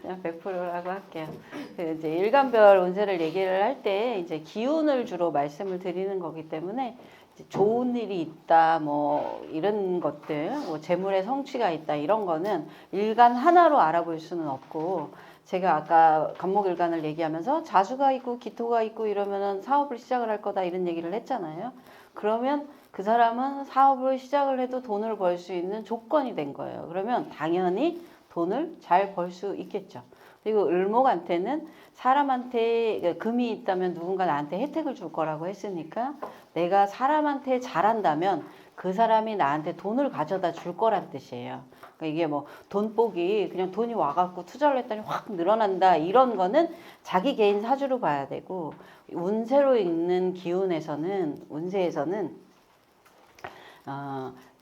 그냥 100%라고 할게요. 그 이제 일간별 운세를 얘기를 할 때 이제 기운을 주로 말씀을 드리는 거기 때문에 이제 좋은 일이 있다, 뭐 이런 것들, 뭐 재물의 성취가 있다 이런 거는 일간 하나로 알아볼 수는 없고, 제가 아까 간목일간을 얘기하면서 자수가 있고 기토가 있고 이러면은 사업을 시작을 할 거다 이런 얘기를 했잖아요. 그러면 그 사람은 사업을 시작을 해도 돈을 벌 수 있는 조건이 된 거예요. 그러면 당연히 돈을 잘 벌 수 있겠죠. 그리고 을목한테는 사람한테 금이 있다면 누군가 나한테 혜택을 줄 거라고 했으니까 내가 사람한테 잘한다면 그 사람이 나한테 돈을 가져다 줄 거란 뜻이에요. 그러니까 이게 뭐 돈복이 그냥 돈이 와갖고 투자를 했더니 확 늘어난다 이런 거는 자기 개인 사주로 봐야 되고, 운세로 읽는 기운에서는 운세에서는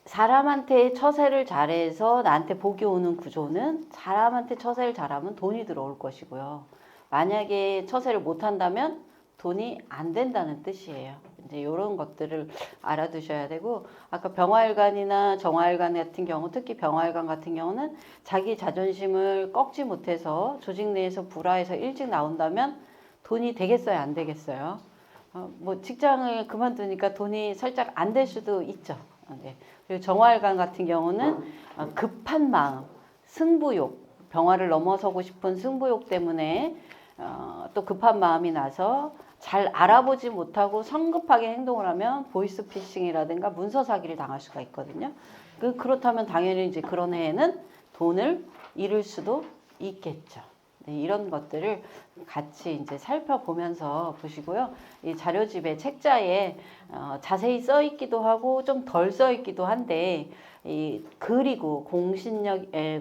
사람한테 처세를 잘해서 나한테 복이 오는 구조는 사람한테 처세를 잘하면 돈이 들어올 것이고요. 만약에 처세를 못한다면 돈이 안 된다는 뜻이에요. 이제 이런 것들을 알아두셔야 되고, 아까 병화일간이나 정화일간 같은 경우, 특히 병화일간 같은 경우는 자기 자존심을 꺾지 못해서 조직 내에서 불화해서 일찍 나온다면 돈이 되겠어요, 안 되겠어요? 뭐 직장을 그만두니까 돈이 살짝 안 될 수도 있죠. 네. 그리고 정화일간 같은 경우는 급한 마음, 승부욕, 병화를 넘어서고 싶은 승부욕 때문에 또 급한 마음이 나서 잘 알아보지 못하고 성급하게 행동을 하면 보이스피싱이라든가 문서 사기를 당할 수가 있거든요. 그렇다면 당연히 이제 그런 해에는 돈을 잃을 수도 있겠죠. 네, 이런 것들을 같이 이제 살펴보면서 보시고요. 이 자료집에 책자에 자세히 써 있기도 하고 좀 덜 써 있기도 한데, 그리고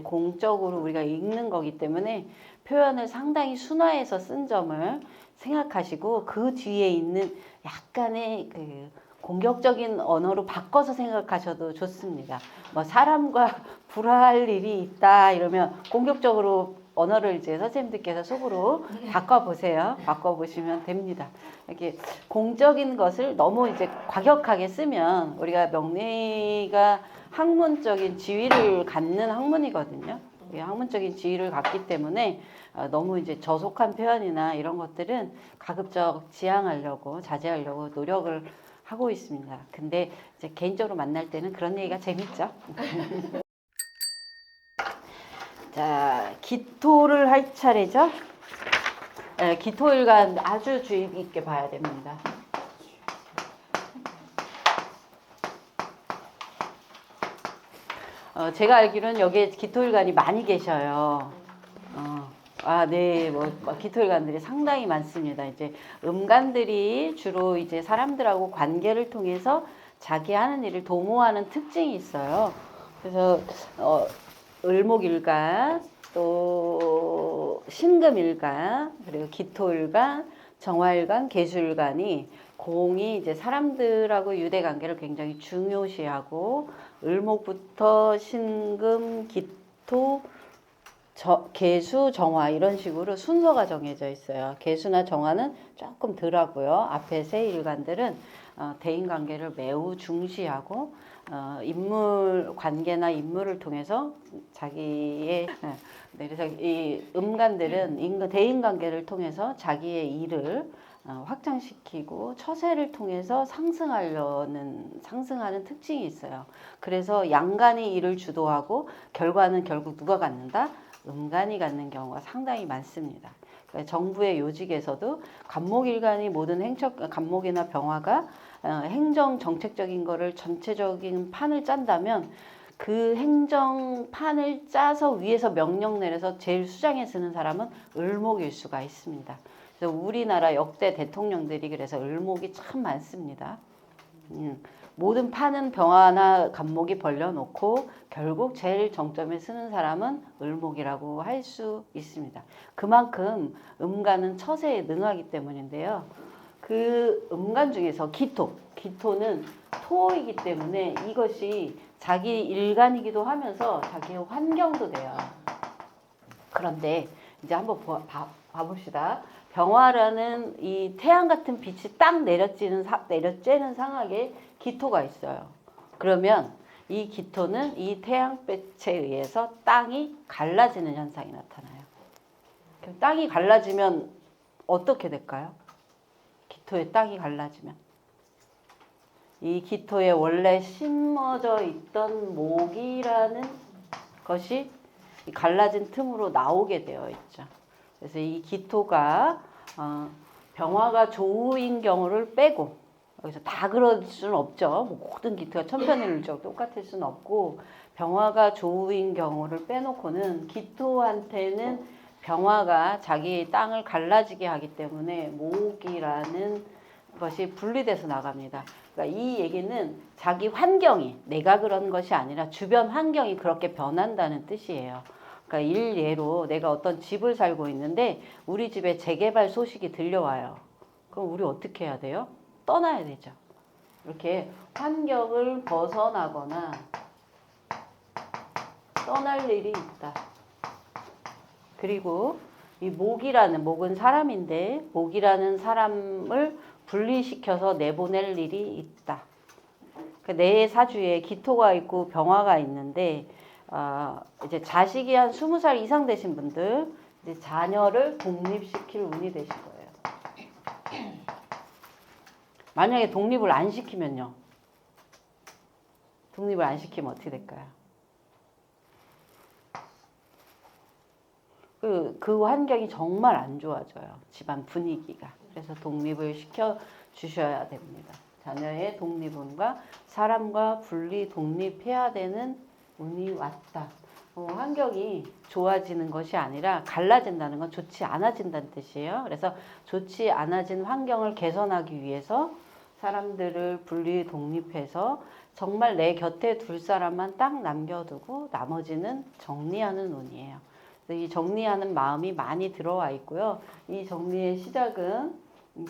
공적으로 우리가 읽는 거기 때문에 표현을 상당히 순화해서 쓴 점을 생각하시고, 그 뒤에 있는 약간의 그 공격적인 언어로 바꿔서 생각하셔도 좋습니다. 뭐 사람과 불화할 일이 있다 이러면 공격적으로 언어를 이제 선생님들께서 속으로 바꿔보세요. 바꿔보시면 됩니다. 이렇게 공적인 것을 너무 이제 과격하게 쓰면 우리가 명리가 학문적인 지위를 갖는 학문이거든요. 학문적인 지위를 갖기 때문에 너무 이제 저속한 표현이나 이런 것들은 가급적 지양하려고, 자제하려고 노력을 하고 있습니다. 근데 이제 개인적으로 만날 때는 그런 얘기가 재밌죠. 자, 기토를 할 차례죠. 기토일간 아주 주의 깊게 봐야 됩니다. 제가 알기로는 여기에 기토일간이 많이 계셔요. 네, 뭐 기토일간들이 상당히 많습니다. 이제 음간들이 주로 이제 사람들하고 관계를 통해서 자기 하는 일을 도모하는 특징이 있어요. 그래서 을목일간, 또 신금일간, 그리고 기토일간, 정화일간, 계수일간이 공이 이제 사람들하고 유대 관계를 굉장히 중요시하고, 을목부터 신금, 기토, 계수, 정화 이런 식으로 순서가 정해져 있어요. 계수나 정화는 조금 덜하고요. 앞에 세 일간들은 대인관계를 매우 중시하고 인물 관계나 인물을 통해서 자기의 그래서 이 음간들은 대인관계를 통해서 자기의 일을 확장시키고 처세를 통해서 상승하는 특징이 있어요. 그래서 양간이 일을 주도하고 결과는 결국 누가 갖는다? 음간이 갖는 경우가 상당히 많습니다. 그러니까 정부의 요직에서도 간목일간이 모든 간목이나 병화가 행정 정책적인 거를 전체적인 판을 짠다면 그 행정판을 짜서 위에서 명령 내려서 제일 수장에 쓰는 사람은 을목일 수가 있습니다. 그래서 우리나라 역대 대통령들이 그래서 을목이 참 많습니다. 모든 판은 병화나 간목이 벌려놓고 결국 제일 정점에 쓰는 사람은 을목이라고 할 수 있습니다. 그만큼 음간은 처세에 능하기 때문인데요. 그 음간 중에서 기토는 토이기 때문에 이것이 자기 일간이기도 하면서 자기의 환경도 돼요. 그런데 이제 한번 봐봅시다. 병화라는 이 태양 같은 빛이 딱 내려쬐는 상황에 기토가 있어요. 그러면 이 기토는 이 태양빛에 의해서 땅이 갈라지는 현상이 나타나요. 그럼 땅이 갈라지면 어떻게 될까요? 기토에 땅이 갈라지면 이 기토에 원래 심어져 있던 목이라는 것이 갈라진 틈으로 나오게 되어 있죠. 그래서 이 기토가 병화가 조우인 경우를 빼고, 여기서 다 그럴 수는 없죠. 뭐 모든 기토가 천편일률적으로 똑같을 수는 없고, 병화가 조우인 경우를 빼놓고는 기토한테는 병화가 자기 땅을 갈라지게 하기 때문에 목이라는 것이 분리돼서 나갑니다. 그러니까 이 얘기는 자기 환경이, 내가 그런 것이 아니라 주변 환경이 그렇게 변한다는 뜻이에요. 그러니까 일예로 내가 어떤 집을 살고 있는데 우리 집에 재개발 소식이 들려와요. 그럼 우리 어떻게 해야 돼요? 떠나야 되죠. 이렇게 환경을 벗어나거나 떠날 일이 있다. 그리고 이 목은 사람인데 목이라는 사람을 분리시켜서 내보낼 일이 있다. 내 사주에 기토가 있고 병화가 있는데 이제 자식이 한 20살 이상 되신 분들 이제 자녀를 독립시킬 운이 되실 거예요. 만약에 독립을 안 시키면요. 독립을 안 시키면 어떻게 될까요? 그 환경이 정말 안 좋아져요. 집안 분위기가. 그래서 독립을 시켜 주셔야 됩니다. 자녀의 독립운과 사람과 분리 독립해야 되는 운이 왔다. 환경이 좋아지는 것이 아니라 갈라진다는 건 좋지 않아진다는 뜻이에요. 그래서 좋지 않아진 환경을 개선하기 위해서 사람들을 분리 독립해서 정말 내 곁에 둘 사람만 딱 남겨두고 나머지는 정리하는 운이에요. 이 정리하는 마음이 많이 들어와 있고요. 이 정리의 시작은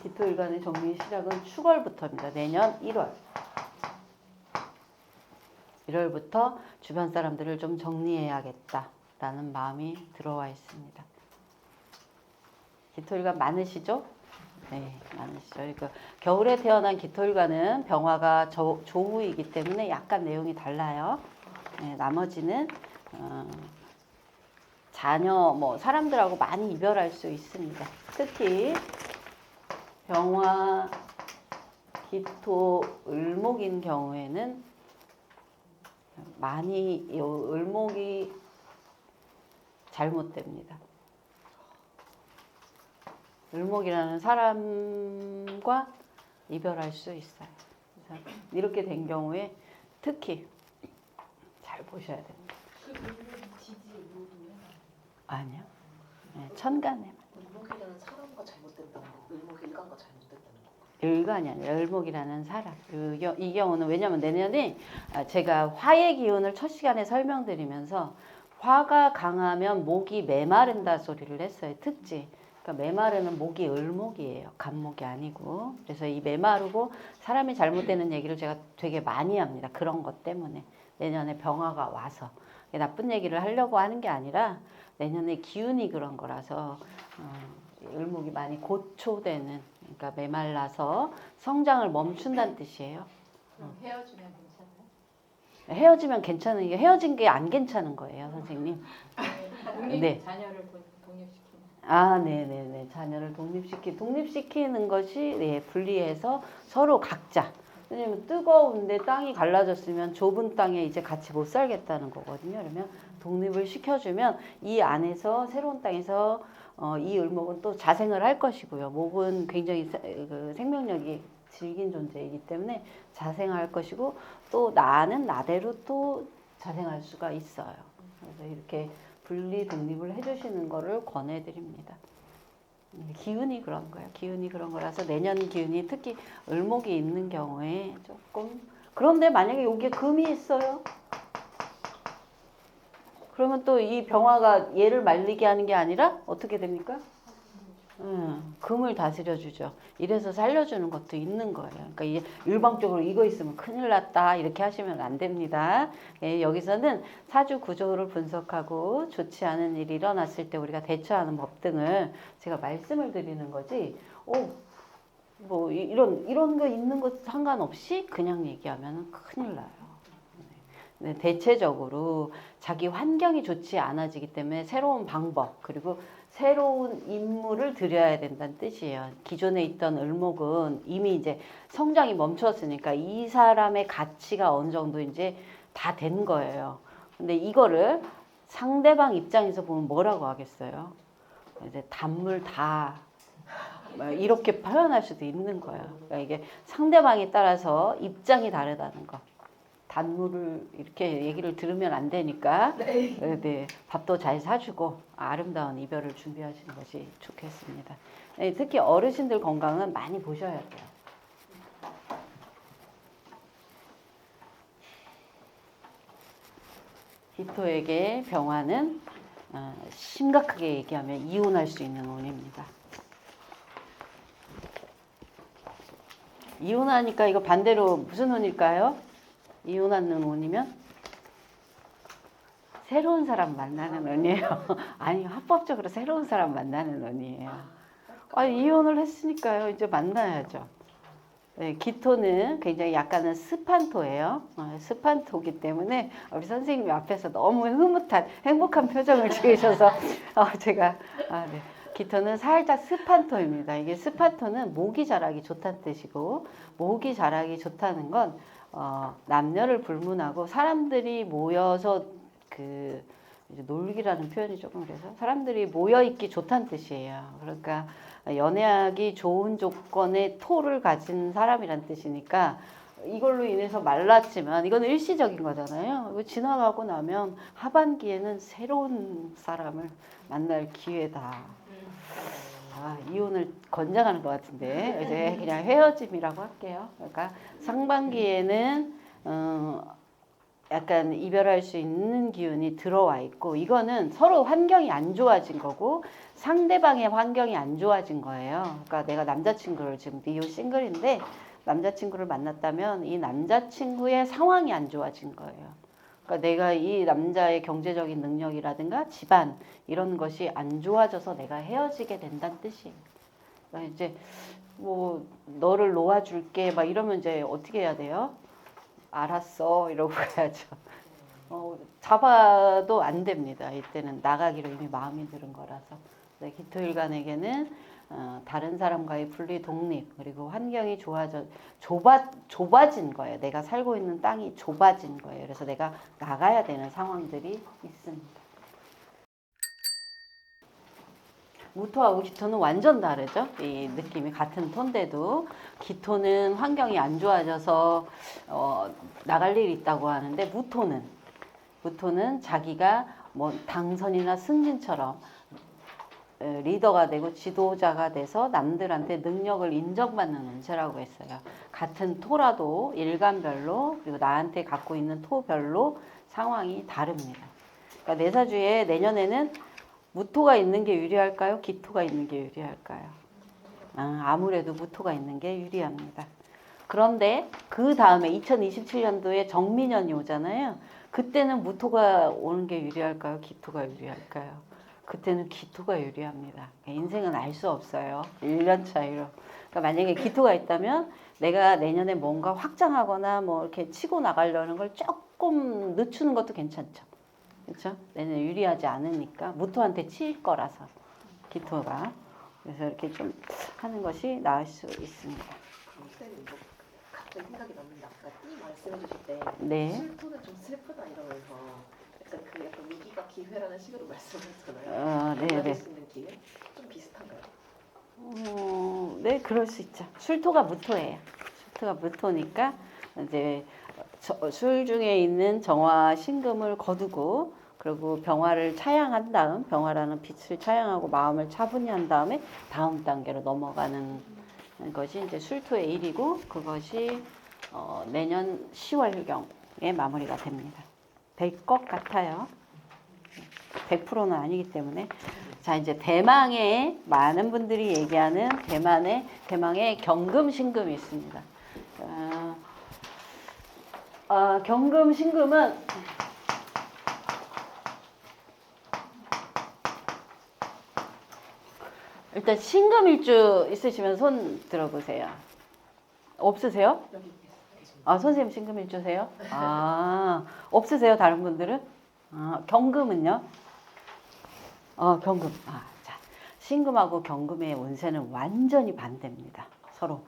기토일간의 정리의 시작은 축월부터입니다. 내년 1월. 1월부터 주변 사람들을 좀 정리해야겠다라는 마음이 들어와 있습니다. 기토일간 많으시죠? 네, 많으시죠. 그러니까 겨울에 태어난 기토일간은 병화가 조우이기 때문에 약간 내용이 달라요. 네, 나머지는 자녀, 사람들하고 많이 이별할 수 있습니다. 특히 병화, 기토, 을목인 경우에는 많이 을목이 잘못됩니다. 을목이라는 사람과 이별할 수 있어요. 그래서 이렇게 된 경우에 특히 잘 보셔야 됩니다. 아니요. 네, 천간에만. 을목이라는 사람과 잘못된다는 거, 을목일간과 잘못된다는 거. 을간이 아니라 을목이라는 사람. 이 경우는 왜냐하면 내년에 제가 화의 기운을 첫 시간에 설명드리면서 화가 강하면 목이 메마른다 소리를 했어요. 특지. 그러니까 메마르는 목이 을목이에요. 간목이 아니고. 그래서 이 메마르고 사람이 잘못되는 얘기를 제가 되게 많이 합니다. 그런 것 때문에. 내년에 병화가 와서. 나쁜 얘기를 하려고 하는 게 아니라 내년에 기운이 그런 거라서 을목이 많이 고초되는, 그러니까 메말라서 성장을 멈춘다는 뜻이에요. 헤어지면 괜찮아요? 헤어지면 괜찮은 게 헤어진 게 안 괜찮은 거예요, 선생님. 네. 자녀를 독립시키는. 네네네. 자녀를 독립시키는 것이 분리해서 서로 각자. 왜냐면 뜨거운데 땅이 갈라졌으면 좁은 땅에 이제 같이 못 살겠다는 거거든요. 그러면 독립을 시켜주면 이 안에서 새로운 땅에서 이 을목은 또 자생을 할 것이고요. 목은 굉장히 생명력이 질긴 존재이기 때문에 자생할 것이고 또 나는 나대로 또 자생할 수가 있어요. 그래서 이렇게 분리 독립을 해주시는 거를 권해드립니다. 기운이 그런 거예요. 기운이 그런 거라서 내년 기운이 특히 을목이 있는 경우에 조금, 그런데 만약에 여기에 금이 있어요. 그러면 또 이 병화가 얘를 말리게 하는 게 아니라 어떻게 됩니까? 금을 다스려 주죠. 이래서 살려주는 것도 있는 거예요. 그러니까 이게 일방적으로 이거 있으면 큰일 났다 이렇게 하시면 안 됩니다. 여기서는 사주 구조를 분석하고 좋지 않은 일이 일어났을 때 우리가 대처하는 법 등을 제가 말씀을 드리는 거지. 이런 거 있는 것 상관없이 그냥 얘기하면 큰일 나요. 네, 대체적으로 자기 환경이 좋지 않아지기 때문에 새로운 방법 그리고 새로운 인물을 들여야 된다는 뜻이에요. 기존에 있던 을목은 이미 이제 성장이 멈췄으니까 이 사람의 가치가 어느 정도 이제 다 된 거예요. 근데 이거를 상대방 입장에서 보면 뭐라고 하겠어요? 이제 단물 다 이렇게 표현할 수도 있는 거예요. 그러니까 이게 상대방에 따라서 입장이 다르다는 거. 단물을 이렇게 얘기를 들으면 안 되니까 네, 밥도 잘 사주고 아름다운 이별을 준비하시는 것이 좋겠습니다. 네, 특히 어르신들 건강은 많이 보셔야 돼요. 기토에게 병화는 심각하게 얘기하면 이혼할 수 있는 운입니다. 이혼하니까 이거 반대로 무슨 운일까요? 이혼하는 운이면 새로운 사람 만나는 운이에요. 아니 합법적으로 새로운 사람 만나는 운이에요. 이혼을 했으니까요. 이제 만나야죠. 네, 기토는 굉장히 약간은 습한 토예요. 습한 토기 때문에 우리 선생님이 앞에서 너무 흐뭇한 행복한 표정을 지으셔서 제가 네. 기토는 살짝 습한 토입니다. 이게 습한 토는 모기 자라기 좋다는 뜻이고 모기 자라기 좋다는 건 남녀를 불문하고 사람들이 모여서 이제 놀기라는 표현이 조금 그래서 사람들이 모여 있기 좋다는 뜻이에요. 그러니까 연애하기 좋은 조건의 토를 가진 사람이란 뜻이니까 이걸로 인해서 말랐지만 이건 일시적인 거잖아요. 이거 지나가고 나면 하반기에는 새로운 사람을 만날 기회다. 이혼을 권장하는 것 같은데 이제 그냥 헤어짐이라고 할게요. 그러니까 상반기에는 약간 이별할 수 있는 기운이 들어와 있고 이거는 서로 환경이 안 좋아진 거고 상대방의 환경이 안 좋아진 거예요. 그러니까 내가 남자친구를 지금 리오 싱글인데 남자친구를 만났다면 이 남자친구의 상황이 안 좋아진 거예요. 그러니까 내가 이 남자의 경제적인 능력이라든가 집안 이런 것이 안 좋아져서 내가 헤어지게 된다는 뜻이에요. 그러니까 이제 뭐 너를 놓아줄게 막 이러면 이제 어떻게 해야 돼요? 알았어 이러고 가야죠. 잡아도 안 됩니다. 이때는 나가기로 이미 마음이 들은 거라서. 기토일간에게는 다른 사람과의 분리 독립 그리고 환경이 좁아진 거예요. 내가 살고 있는 땅이 좁아진 거예요. 그래서 내가 나가야 되는 상황들이 있습니다. 무토하고 기토는 완전 다르죠. 이 느낌이 같은 톤인데도 기토는 환경이 안 좋아져서 나갈 일이 있다고 하는데 무토는 자기가 뭐 당선이나 승진처럼 리더가 되고 지도자가 돼서 남들한테 능력을 인정받는 운세라고 했어요. 같은 토라도 일간별로 그리고 나한테 갖고 있는 토별로 상황이 다릅니다. 그러니까 내사주에 내년에는 무토가 있는 게 유리할까요? 기토가 있는 게 유리할까요? 아무래도 무토가 있는 게 유리합니다. 그런데 그 다음에 2027년도에 정민년이 오잖아요. 그때는 무토가 오는 게 유리할까요? 기토가 유리할까요? 그때는 기토가 유리합니다. 인생은 알 수 없어요. 1년 차이로. 그러니까 만약에 기토가 있다면 내가 내년에 뭔가 확장하거나 뭐 이렇게 치고 나가려는 걸 조금 늦추는 것도 괜찮죠. 그렇죠? 내년 유리하지 않으니까 무토한테 치일 거라서 기토가. 그래서 이렇게 좀 하는 것이 나을 수 있습니다. 선생님 갑자기 생각이 났는데 아까 띠 말씀해 주실 때 네. 술토는 좀 슬프다 이러면서 약간 위기가 기회라는 식으로 말씀하셨잖아요. 네. 수 있는 기회? 좀 비슷한가요? 네, 그럴 수 있죠. 술토가 무토예요. 술토가 무토니까 이제 술 중에 있는 정화 신금을 거두고 그리고 병화를 차양한 다음 병화라는 빛을 차양하고 마음을 차분히 한 다음에 다음 단계로 넘어가는 것이 이제 술토의 일이고 그것이 내년 10월경에 마무리가 됩니다. 될 것 같아요. 100%는 아니기 때문에. 자, 이제 대망의 많은 분들이 얘기하는 대망의 경금 신금이 있습니다. 경금 신금은 일단 신금일주 있으시면 손 들어보세요. 없으세요? 여기 있습니다. 아, 선생님 신금일 주세요? 없으세요? 다른 분들은? 경금은요? 경금. 자, 신금하고 경금의 운세는 완전히 반대입니다. 서로.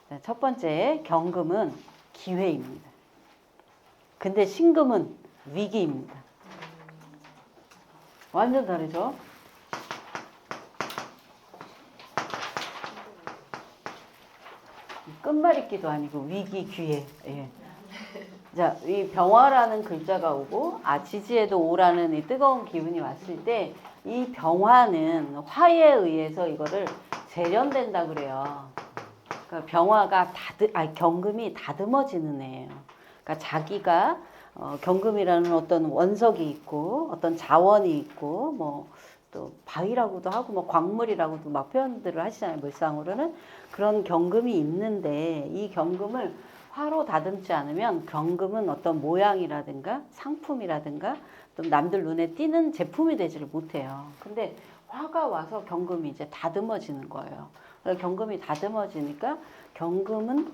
자, 첫 번째, 경금은 기회입니다. 근데 신금은 위기입니다. 완전 다르죠? 끝말잇기도 아니고 위기, 기회. 예. 자, 이 병화라는 글자가 오고 지지에도 오라는 이 뜨거운 기운이 왔을 때 이 병화는 화에 의해서 이거를 재련된다 그래요. 그러니까 병화가 경금이 다듬어지는 애예요. 그러니까 자기가 경금이라는 어떤 원석이 있고 어떤 자원이 있고 뭐 또 바위라고도 하고 뭐 광물이라고도 막 표현들을 하시잖아요. 물상으로는 그런 경금이 있는데 이 경금을 화로 다듬지 않으면 경금은 어떤 모양이라든가 상품이라든가 또 남들 눈에 띄는 제품이 되지를 못해요. 근데 화가 와서 경금이 이제 다듬어지는 거예요. 경금이 다듬어지니까 경금은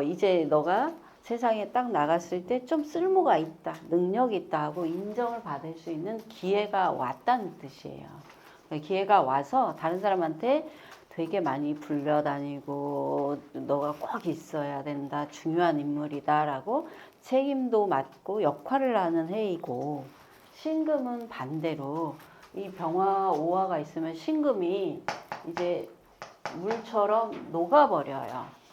이제 너가 세상에 딱 나갔을 때 좀 쓸모가 있다, 능력이 있다 하고 인정을 받을 수 있는 기회가 왔다는 뜻이에요. 기회가 와서 다른 사람한테 되게 많이 불려다니고 너가 꼭 있어야 된다, 중요한 인물이다라고 책임도 맡고 역할을 하는 해이고, 신금은 반대로 이 병화 오화가 있으면 신금이 이제 물처럼 녹아버려요.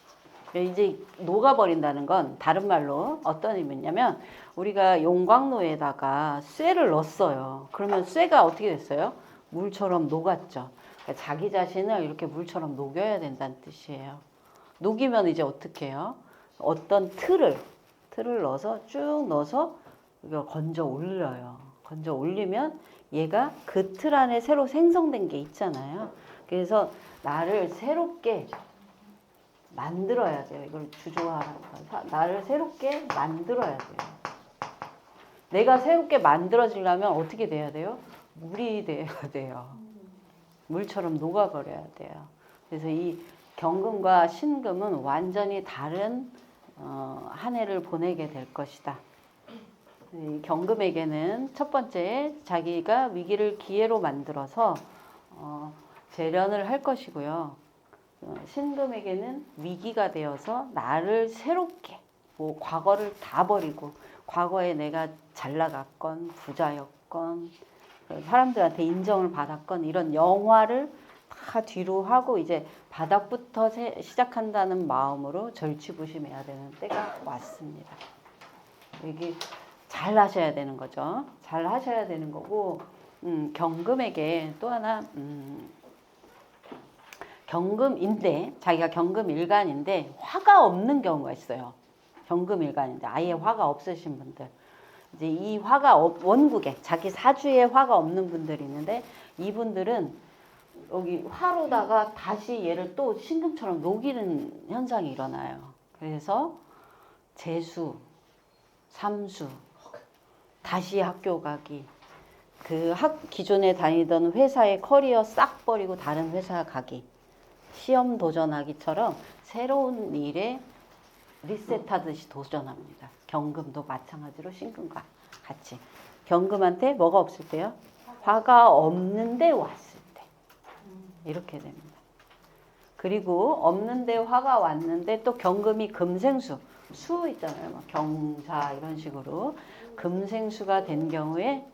이제 녹아버린다는 건 다른 말로 어떤 의미냐면 우리가 용광로에다가 쇠를 넣었어요. 그러면 쇠가 어떻게 됐어요? 물처럼 녹았죠. 그러니까 자기 자신을 이렇게 물처럼 녹여야 된다는 뜻이에요. 녹이면 이제 어떻게 해요? 어떤 틀을 넣어서 쭉 넣어서 이거 건져 올려요. 건져 올리면 얘가 그 틀 안에 새로 생성된 게 있잖아요. 그래서 나를 새롭게 만들어야 돼요. 이걸 주조하라는 거. 나를 새롭게 만들어야 돼요. 내가 새롭게 만들어지려면 어떻게 돼야 돼요? 물이 돼야 돼요. 물처럼 녹아버려야 돼요. 그래서 이 경금과 신금은 완전히 다른 한 해를 보내게 될 것이다. 이 경금에게는 첫 번째 자기가 위기를 기회로 만들어서 재련을 할 것이고요. 신금에게는 위기가 되어서 나를 새롭게 뭐 과거를 다 버리고 과거에 내가 잘 나갔건 부자였건 사람들한테 인정을 받았건 이런 영화를 다 뒤로 하고 이제 바닥부터 시작한다는 마음으로 절치부심해야 되는 때가 왔습니다. 이게 잘 하셔야 되는 거죠. 잘 하셔야 되는 거고 경금에게 또 하나 경금인데 자기가 경금일간인데 화가 없는 경우가 있어요. 경금일간인데 아예 화가 없으신 분들. 이제 이 화가 원국에 자기 사주에 화가 없는 분들이 있는데 이분들은 여기 화로다가 다시 얘를 또 신금처럼 녹이는 현상이 일어나요. 그래서 재수, 삼수, 다시 학교 가기, 기존에 다니던 회사의 커리어 싹 버리고 다른 회사 가기, 시험 도전하기처럼 새로운 일에 리셋하듯이 도전합니다. 경금도 마찬가지로 신금과 같이. 경금한테 뭐가 없을 때요? 화가 없는데 왔을 때. 이렇게 됩니다. 그리고 없는데 화가 왔는데 또 경금이 금생수, 수 있잖아요. 막 경사 이런 식으로 금생수가 된 경우에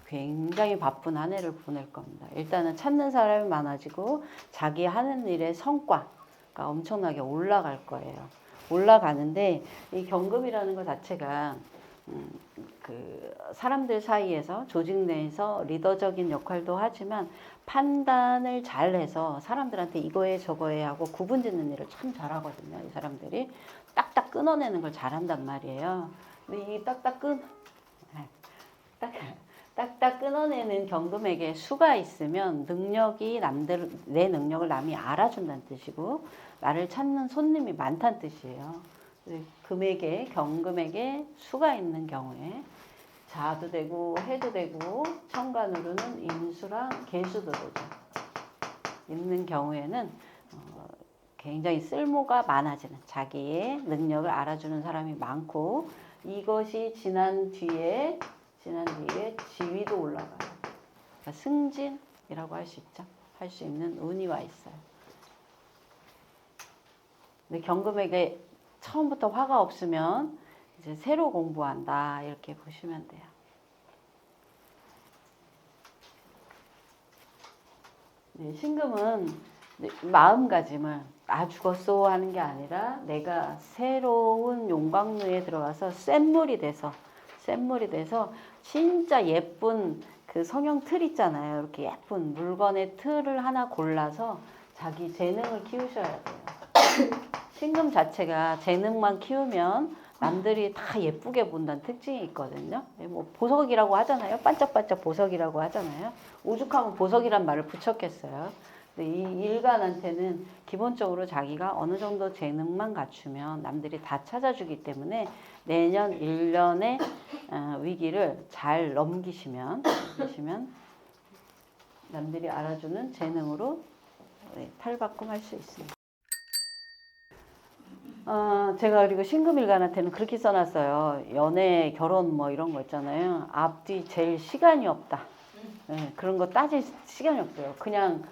굉장히 바쁜 한 해를 보낼 겁니다. 일단은 찾는 사람이 많아지고 자기 하는 일의 성과가 엄청나게 올라갈 거예요. 올라가는데 이 경금이라는 것 자체가 사람들 사이에서 조직 내에서 리더적인 역할도 하지만 판단을 잘해서 사람들한테 이거에 저거에 하고 구분 짓는 일을 참 잘하거든요. 이 사람들이 딱딱 끊어내는 걸 잘한단 말이에요. 근데 이 딱딱 끊어내는 경금에게 수가 있으면 내 능력을 남이 알아준다는 뜻이고 나를 찾는 손님이 많다는 뜻이에요. 경금에게 수가 있는 경우에 자도 되고 해도 되고 천간으로는 임수랑 계수도 되죠. 있는 경우에는 굉장히 쓸모가 많아지는, 자기의 능력을 알아주는 사람이 많고, 이것이 지난 뒤에 지위도 올라가요. 그러니까 승진이라고 할 수 있죠. 할 수 있는 운이 와 있어요. 근데 경금에게 처음부터 화가 없으면 이제 새로 공부한다, 이렇게 보시면 돼요. 네, 신금은 마음가짐을 아 죽었어 하는 게 아니라 내가 새로운 용광로에 들어가서 센 물이 돼서 진짜 예쁜 그 성형 틀 있잖아요. 이렇게 예쁜 물건의 틀을 하나 골라서 자기 재능을 키우셔야 돼요. 신금 자체가 재능만 키우면 남들이 다 예쁘게 본다는 특징이 있거든요. 뭐 보석이라고 하잖아요. 반짝반짝 보석이라고 하잖아요. 오죽하면 보석이란 말을 붙였겠어요. 근데 이 일간한테는 기본적으로 자기가 어느 정도 재능만 갖추면 남들이 다 찾아주기 때문에 내년 1년의 위기를 잘 넘기시면 남들이 알아주는 재능으로 탈바꿈할 수 있습니다. 제가 그리고 신금일간한테는 그렇게 써놨어요. 연애, 결혼 뭐 이런 거 있잖아요. 앞뒤 잴 시간이 없다. 네, 그런 거 따질 시간이 없어요. 그냥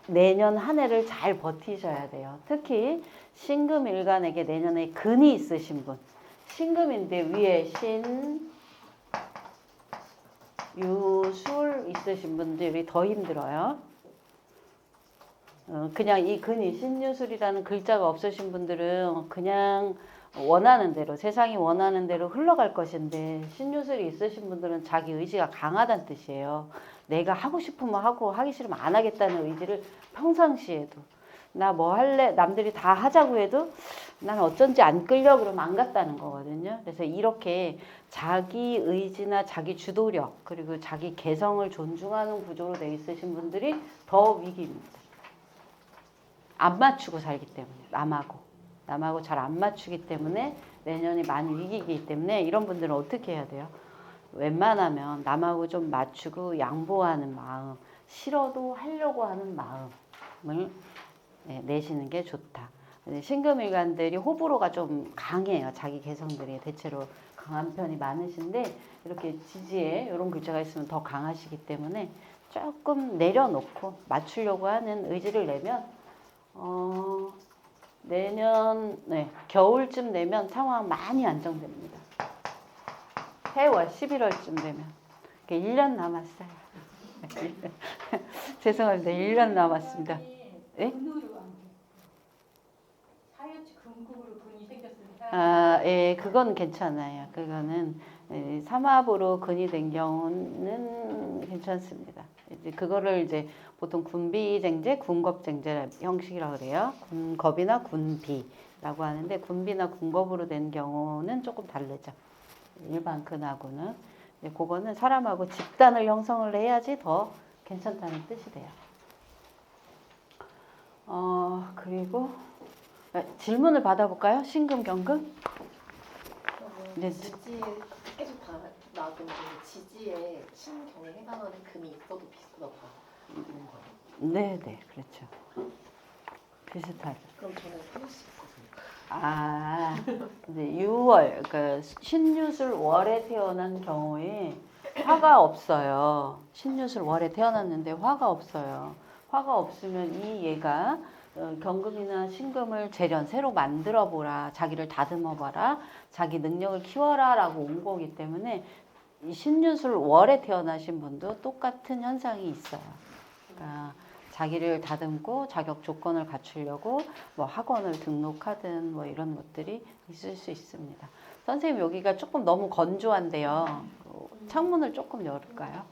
내년 한 해를 잘 버티셔야 돼요. 특히 신금일간에게 내년에 근이 있으신 분. 신금인데 위에 신, 유, 술 있으신 분들이 더 힘들어요. 그냥 이 근이 신유술이라는 글자가 없으신 분들은 그냥 원하는 대로 세상이 원하는 대로 흘러갈 것인데 신유술이 있으신 분들은 자기 의지가 강하다는 뜻이에요. 내가 하고 싶으면 하고 하기 싫으면 안 하겠다는 의지를 평상시에도 나 뭐 할래 남들이 다 하자고 해도 난 어쩐지 안 끌려 그러면 안 갔다는 거거든요. 그래서 이렇게 자기 의지나 자기 주도력 그리고 자기 개성을 존중하는 구조로 돼 있으신 분들이 더 위기입니다. 안 맞추고 살기 때문에 남하고 잘 안 맞추기 때문에 내년이 많이 위기이기 때문에 이런 분들은 어떻게 해야 돼요? 웬만하면 남하고 좀 맞추고 양보하는 마음, 싫어도 하려고 하는 마음을 내시는 게 좋다. 신금일간들이 호불호가 좀 강해요. 자기 개성들이 대체로 강한 편이 많으신데 이렇게 지지에 이런 글자가 있으면 더 강하시기 때문에 조금 내려놓고 맞추려고 하는 의지를 내면 내년 겨울쯤 되면 상황 많이 안정됩니다. 해월 11월쯤 되면 1년 남았어요. 죄송합니다. 1년 남았습니다. 예? 하여치 금국으로 근이 생겼으니까. 예, 그건 괜찮아요. 그거는 삼합으로 근이 된 경우는 괜찮습니다. 이제 그거를 이제 보통 군비쟁제, 군겁쟁제 형식이라고 그래요. 군겁이나 군비라고 하는데 군비나 군겁으로 된 경우는 조금 다르죠. 일반 근하고는. 그거는 사람하고 집단을 형성을 해야지 더 괜찮다는 뜻이 돼요. 그리고 질문을 받아볼까요? 신금, 경금? 네. 지지에 계속 다 나왔던 게 지지에 신경에 해당하는 금이 있어도 비슷하다고 보는 거예요. 네, 그렇죠. 비슷하죠. 그럼 저는 하나씩 있거든요. 이제 6월, 그러니까 신유술 월에 태어난 경우에 화가 없어요. 신유술 월에 태어났는데 화가 없어요. 화가 없으면 이 얘가 경금이나 신금을 재련, 새로 만들어 보라, 자기를 다듬어 봐라, 자기 능력을 키워라 라고 온 거기 때문에 이 신유술 월에 태어나신 분도 똑같은 현상이 있어요. 그러니까 자기를 다듬고 자격 조건을 갖추려고 뭐 학원을 등록하든 뭐 이런 것들이 있을 수 있습니다. 선생님 여기가 조금 너무 건조한데요. 창문을 조금 열을까요?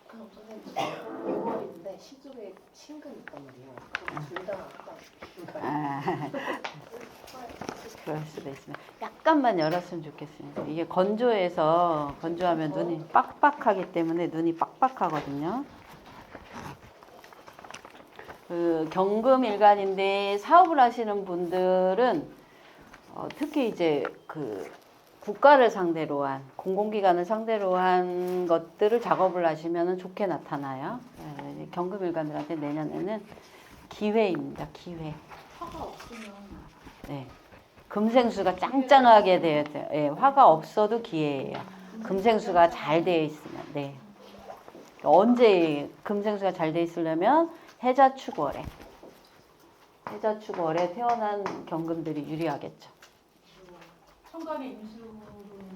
그럼 선생님 6월인데 시중에 신금이 있단 말이에요. 둘다 그럴 수도 있습니다. 약간만 열었으면 좋겠습니다. 이게 건조하면 눈이 빡빡하기 때문에 눈이 빡빡하거든요. 그 경금일간인데 사업을 하시는 분들은 특히 이제 그 국가를 상대로 한 공공기관을 상대로 한 것들을 작업을 하시면 좋게 나타나요. 경금일간들한테 내년에는 기회입니다. 기회. 화가 없으면 네. 금생수가 짱짱하게 되어야 돼요. 예, 화가 없어도 기회예요. 금생수가 잘 되어 있으면. 네. 언제 금생수가 잘 되어 있으려면 해자축월에. 해자축월에 태어난 경금들이 유리하겠죠. 천간의 임수는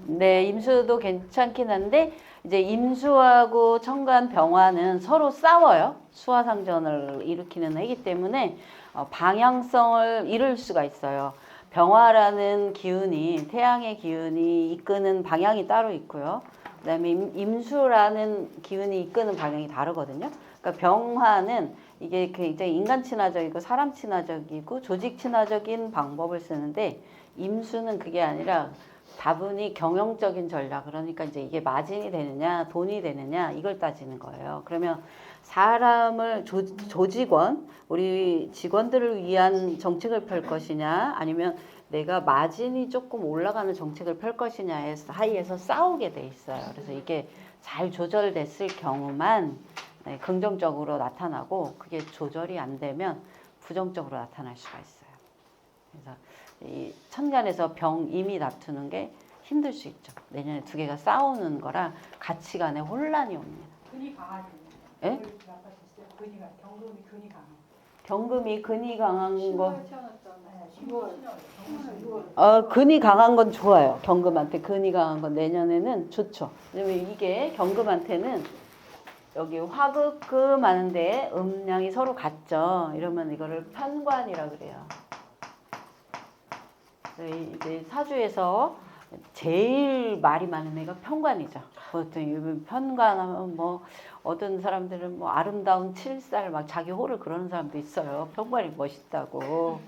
네, 임수도 괜찮긴 한데 이제 임수하고 천간 병화는 서로 싸워요. 수화상전을 일으키는 해이기 때문에 방향성을 잃을 수가 있어요. 병화라는 기운이 태양의 기운이 이끄는 방향이 따로 있고요. 그다음에 임수라는 기운이 이끄는 방향이 다르거든요. 그러니까 병화는 이게 굉장히 인간 친화적이고 사람 친화적이고 조직 친화적인 방법을 쓰는데 임수는 그게 아니라 다분히 경영적인 전략, 그러니까 이제 이게 마진이 되느냐 돈이 되느냐 이걸 따지는 거예요. 그러면 사람을 조직원, 우리 직원들을 위한 정책을 펼 것이냐 아니면 내가 마진이 조금 올라가는 정책을 펼 것이냐의 사이에서 싸우게 돼 있어요. 그래서 이게 잘 조절됐을 경우만 네, 긍정적으로 나타나고 그게 조절이 안 되면 부정적으로 나타날 수가 있어요. 그래서 이 천간에서 병임이 다투는 게 힘들 수 있죠. 내년에 두 개가 싸우는 거라 가치관에 혼란이 옵니다. 근이 강하죠. 예? 근이가 경금이 근이 강해. 경금이 근이 강한 거, 10월 태어났잖아요. 10월. 근이 강한 건 좋아요. 경금한테 근이 강한 건 내년에는 좋죠. 왜냐면 이게 경금한테는 여기 화극금 하는데 음양이 서로 같죠. 이러면 이거를 편관이라 그래요. 이제 사주에서 제일 말이 많은 애가 편관이죠. 보통 편관하면 뭐 어떤 사람들은 뭐 아름다운 7살 막 자기 호를 그러는 사람도 있어요. 편관이 멋있다고.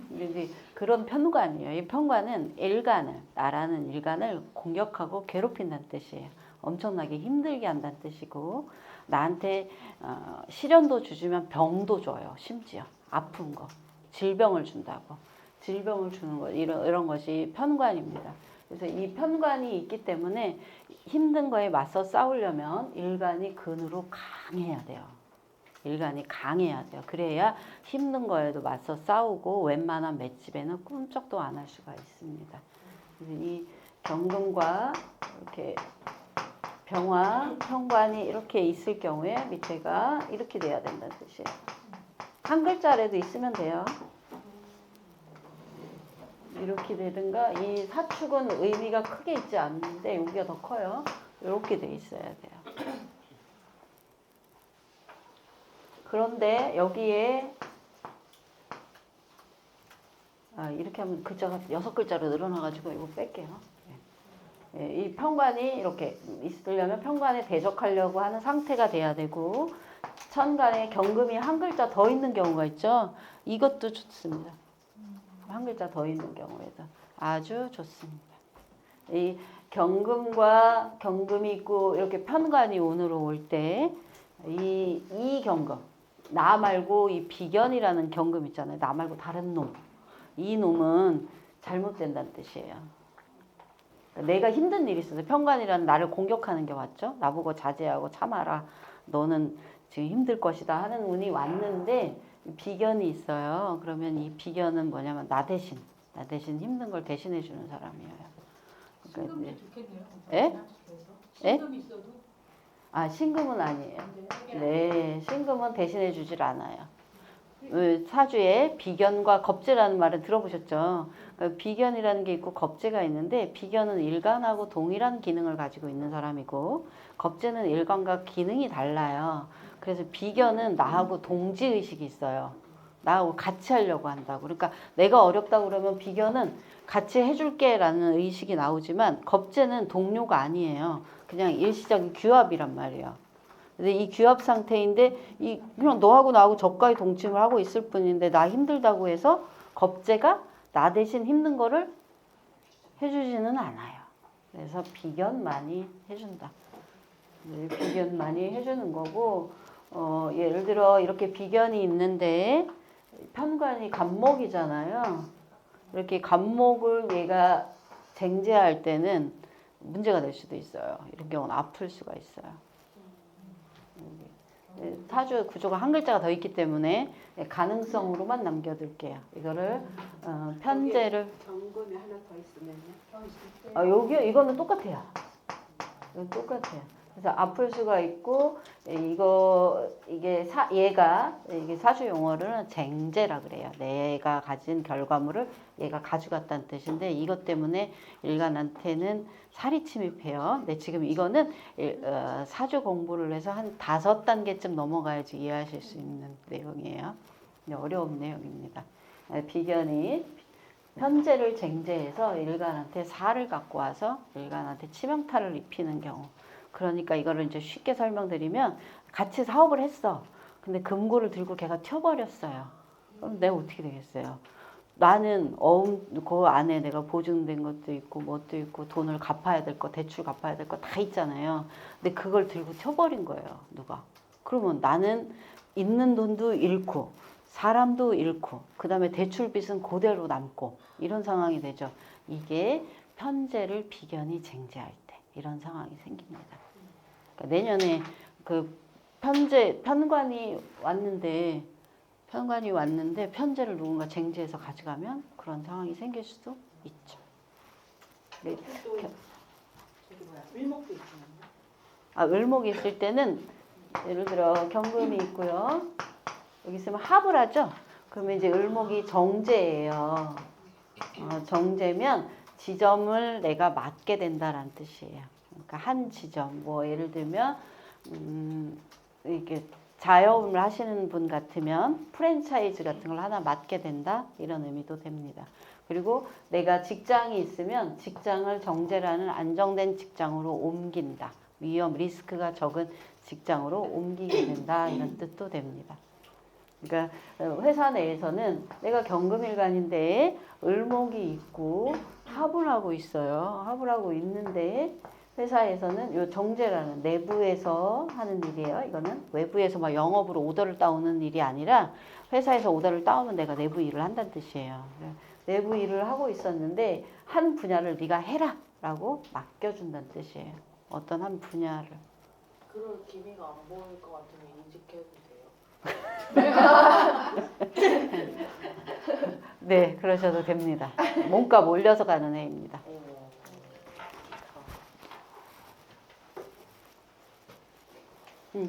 근데 그런 편관이에요. 이 편관은 일간을, 나라는 일간을 공격하고 괴롭힌다는 뜻이에요. 엄청나게 힘들게 한다는 뜻이고 나한테 시련도 주지만 병도 줘요. 심지어 아픈 거, 질병을 준다고. 질병을 주는 것 이런 것이 편관입니다. 그래서 이 편관이 있기 때문에 힘든 거에 맞서 싸우려면 일간이 근으로 강해야 돼요. 일간이 강해야 돼요. 그래야 힘든 거에도 맞서 싸우고 웬만한 맷집에는 꿈쩍도 안 할 수가 있습니다. 그래서 이 경금과 이렇게 병화, 편관이 이렇게 있을 경우에 밑에가 이렇게 돼야 된다는 뜻이에요. 한 글자라도 있으면 돼요. 이렇게 되든가 이 사축은 의미가 크게 있지 않는데 여기가 더 커요. 이렇게 돼 있어야 돼요. 그런데 여기에 이렇게 하면 글자가 6글자로 늘어나가지고 이거 뺄게요. 이 편관이 이렇게 있으려면 편관에 대적하려고 하는 상태가 돼야 되고 천간에 경금이 한 글자 더 있는 경우가 있죠. 이것도 좋습니다. 한 글자 더 있는 경우에도 아주 좋습니다. 이 경금과 경금이 있고 이렇게 편관이 운으로 올 때 이 경금 나 말고 이 비견이라는 경금 있잖아요. 나 말고 다른 놈. 이 놈은 잘못된다는 뜻이에요. 내가 힘든 일이 있어서 편관이라는 나를 공격하는 게 왔죠. 나보고 자제하고 참아라. 너는 지금 힘들 것이다 하는 운이 왔는데 비견이 있어요. 그러면 이 비견은 뭐냐면 나 대신 힘든 걸 대신해 주는 사람이에요. 그러니까 신금이 좋겠네요. 예? 신금이 있어도 신금은 아니에요. 네, 신금은 대신해 주질 않아요. 사주에 비견과 겁재라는 말을 들어보셨죠? 그러니까 비견이라는 게 있고 겁재가 있는데 비견은 일간하고 동일한 기능을 가지고 있는 사람이고 겁재는 일간과 기능이 달라요. 그래서 비견은 나하고 동지의식이 있어요. 나하고 같이 하려고 한다고. 그러니까 내가 어렵다고 그러면 비견은 같이 해줄게 라는 의식이 나오지만 겁재는 동료가 아니에요. 그냥 일시적인 규합이란 말이에요. 근데 이 규합 상태인데 그냥 너하고 나하고 저가의 동침을 하고 있을 뿐인데 나 힘들다고 해서 겁재가 나 대신 힘든 거를 해주지는 않아요. 그래서 비견만이 해준다. 비견만이 해주는 거고 예를 들어 이렇게 비견이 있는데 편관이 간목이잖아요. 이렇게 간목을 얘가 쟁제할 때는 문제가 될 수도 있어요. 이런 경우는 아플 수가 있어요. 사주 구조가 한 글자가 더 있기 때문에 가능성으로만 남겨둘게요. 이거를 편제를 경금이 하나 더 있으면요. 여기 이거는 똑같아요. 이건 똑같아요. 그래서 아플 수가 있고 이게 얘가 이게 사주 용어로는 쟁제라 그래요. 내가 가진 결과물을 얘가 가져갔다는 뜻인데 이것 때문에 일간한테는 살이 침입해요. 근데 지금 이거는 사주 공부를 해서 한 5단계쯤 넘어가야지 이해하실 수 있는 내용이에요. 어려운 내용입니다. 비견이 편제를 쟁제해서 일간한테 살을 갖고 와서 일간한테 치명타를 입히는 경우. 그러니까 이거를 이제 쉽게 설명드리면 같이 사업을 했어. 근데 금고를 들고 걔가 튀어버렸어요. 그럼 내가 어떻게 되겠어요? 나는 그 안에 내가 보증된 것도 있고 뭣도 있고 돈을 갚아야 될 거, 대출 갚아야 될 거 다 있잖아요. 근데 그걸 들고 튀어버린 거예요. 누가? 그러면 나는 있는 돈도 잃고 사람도 잃고 그 다음에 대출 빚은 그대로 남고 이런 상황이 되죠. 이게 편제를 비견이 쟁제할 때 이런 상황이 생깁니다. 그러니까 내년에 그 편관이 왔는데 편제를 누군가 쟁제해서 가져가면 그런 상황이 생길 수도 있죠. 네. 또 저기 을목도 있잖아요. 을목이 있을 때는 예를 들어 경금이 있고요. 여기 있으면 합을 하죠. 그러면 이제 을목이 정제예요. 정제면 지점을 내가 맡게 된다라는 뜻이에요. 그러니까 한 지점, 뭐 예를 들면 이렇게 자영업을 하시는 분 같으면 프랜차이즈 같은 걸 하나 맡게 된다 이런 의미도 됩니다. 그리고 내가 직장이 있으면 직장을 정제라는 안정된 직장으로 옮긴다. 위험, 리스크가 적은 직장으로 옮기게 된다 이런 뜻도 됩니다. 그러니까 회사 내에서는 내가 경금일간인데 을목이 있고 합을 하고 있어요. 합을 하고 있는데 회사에서는 요 정제라는 내부에서 하는 일이에요. 이거는 외부에서 막 영업으로 오더를 따오는 일이 아니라 회사에서 오더를 따오면 내가 내부 일을 한다는 뜻이에요. 내부 일을 하고 있었는데 한 분야를 네가 해라 라고 맡겨준다는 뜻이에요. 어떤 한 분야를. 그럴 기미가 안 보일 것 같으면 이직해도 돼요? 네, 그러셔도 됩니다. 몸값 올려서 가는 해입니다.